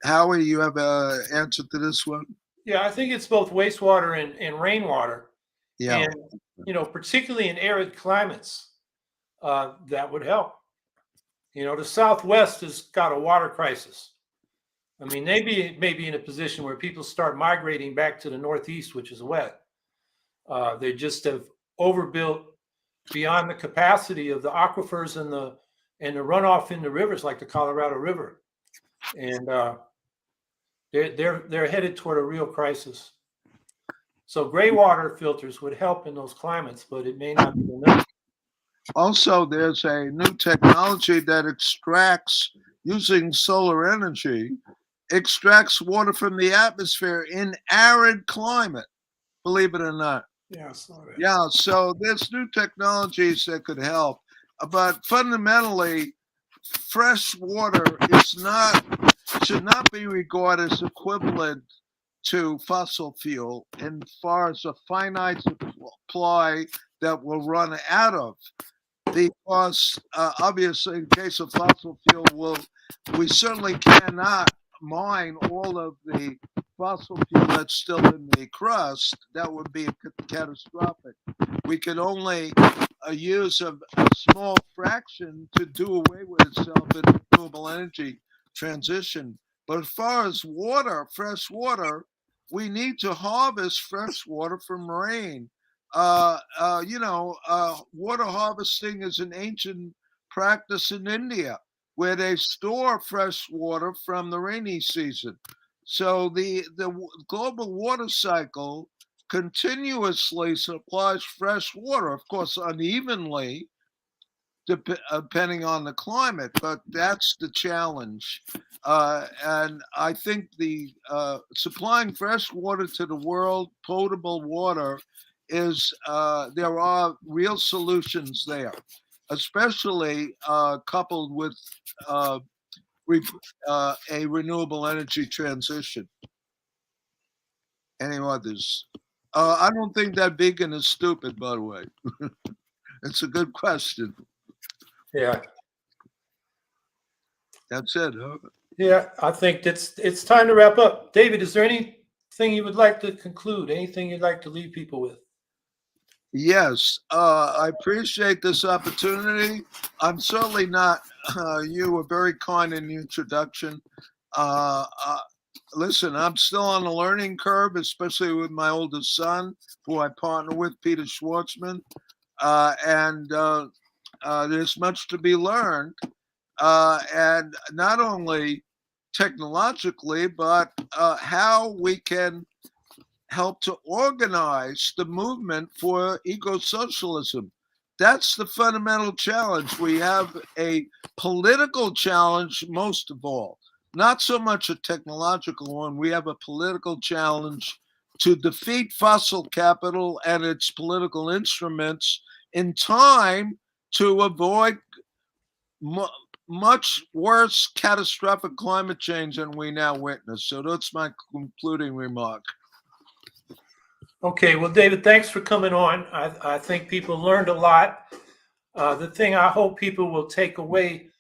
Howie, you have an answer to this one? Yeah, I think it's both wastewater and rainwater. Yeah. And, particularly in arid climates, that would help. The Southwest has got a water crisis. I mean, they may be in a position where people start migrating back to the Northeast, which is wet. They just have overbuilt beyond the capacity of the aquifers and the runoff in the rivers, like the Colorado River. And they're headed toward a real crisis. So gray water filters would help in those climates, but it may not be enough. Also, there's a new technology that extracts, using solar energy, extracts water from the atmosphere in arid climate, believe it or not. Yeah, I saw that. Yeah, so there's new technologies that could help. But fundamentally, fresh water should not be regarded as equivalent to fossil fuel in far as a finite supply that will run out of. Because obviously, in case of fossil fuel, we certainly cannot mine all of the fossil fuel that's still in the crust. That would be catastrophic. We can only use a small fraction to do away with itself in renewable energy transition. But as far as water, fresh water, we need to harvest fresh water from rain. Water harvesting is an ancient practice in India where they store fresh water from the rainy season. So the global water cycle continuously supplies fresh water, of course, unevenly, depending on the climate, but that's the challenge. And I think the supplying fresh water to the world, potable water, is there are real solutions there, especially coupled with a renewable energy transition. Any others? I don't think that vegan is stupid, by the way. It's a good question. Yeah. That's it, huh? Yeah, I think it's time to wrap up. David, is there anything you would like to conclude? Anything you'd like to leave people with? Yes, I appreciate this opportunity. I'm certainly not, you were very kind in the introduction. Listen, I'm still on the learning curve, especially with my oldest son, who I partner with, Peter Schwartzman. And there's much to be learned. And not only technologically, but how we can help to organize the movement for ecosocialism. That's the fundamental challenge. We have a political challenge most of all. not so much a technological one. We have a political challenge to defeat fossil capital and its political instruments in time to avoid much worse catastrophic climate change than we now witness. So that's my concluding remark. Okay, well, David, thanks for coming on. I think people learned a lot. The thing I hope people will take away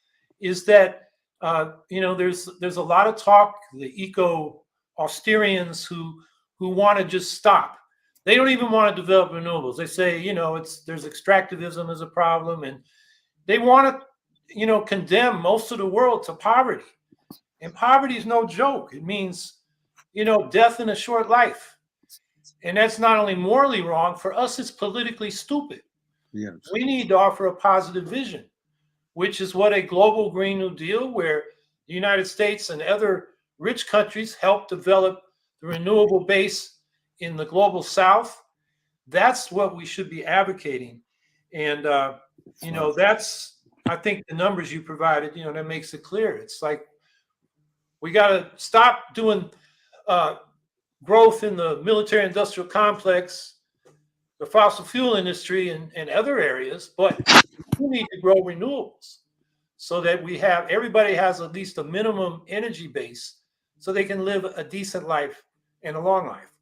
is that there's a lot of talk, the eco-austerians who want to just stop. They don't even want to develop renewables. They say, there's extractivism as a problem, and they want to, condemn most of the world to poverty. And poverty is no joke. It means, death in a short life. And that's not only morally wrong, for us, it's politically stupid. Yes. We need to offer a positive vision, which is what a global Green New Deal, where the United States and other rich countries help develop the renewable base in the global South. That's what we should be advocating. And, that's, I think the numbers you provided, that makes it clear. It's like, we got to stop doing growth in the military industrial complex, the fossil fuel industry, and other areas, but we need to grow renewables so that everybody has at least a minimum energy base so they can live a decent life and a long life.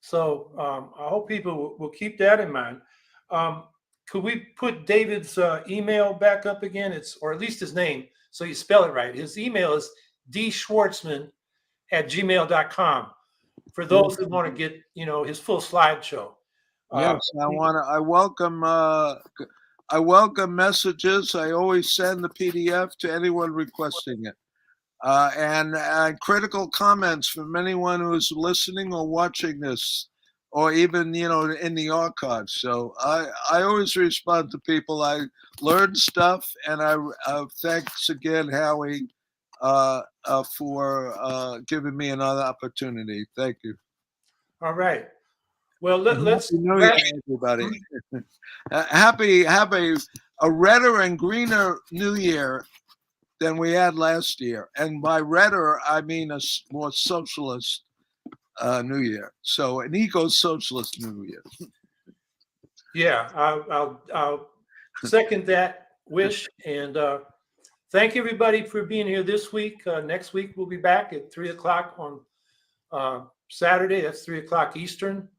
So I hope people will keep that in mind. Could we put David's email back up again? Or at least his name, so you spell it right. His email is dschwartzman@gmail.com. For those who want to get, his full slideshow. Yes, I welcome messages. I always send the PDF to anyone requesting it. And critical comments from anyone who is listening or watching this, or even, in the archives. So I always respond to people. I learn stuff, and thanks again, Howie, for giving me another opportunity. Thank you. All right. Well, let's. Happy New Year, everybody. Have a redder and greener New Year than we had last year. And by redder, I mean a more socialist New Year. So an eco-socialist New Year. Yeah, I'll second that wish. And thank everybody for being here this week. Next week, we'll be back at 3:00 on Saturday. That's 3:00 Eastern.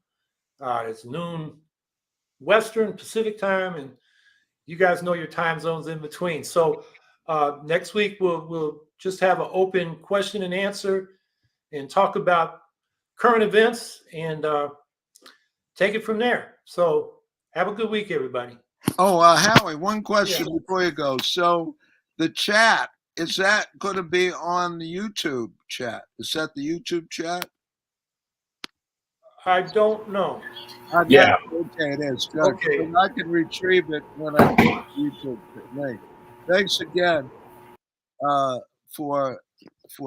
It's noon Western Pacific time, and you guys know your time zones in between. So next week we'll just have an open question and answer and talk about current events and take it from there. So have a good week, everybody. Oh, Howie, one question before you go. So the chat, is that going to be on the YouTube chat? Is that the YouTube chat? I don't know. Yeah. Okay, it is. Good. Okay. So I can retrieve it when I go to YouTube link. Thanks again for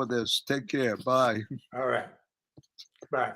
this. Take care. Bye. All right. Bye.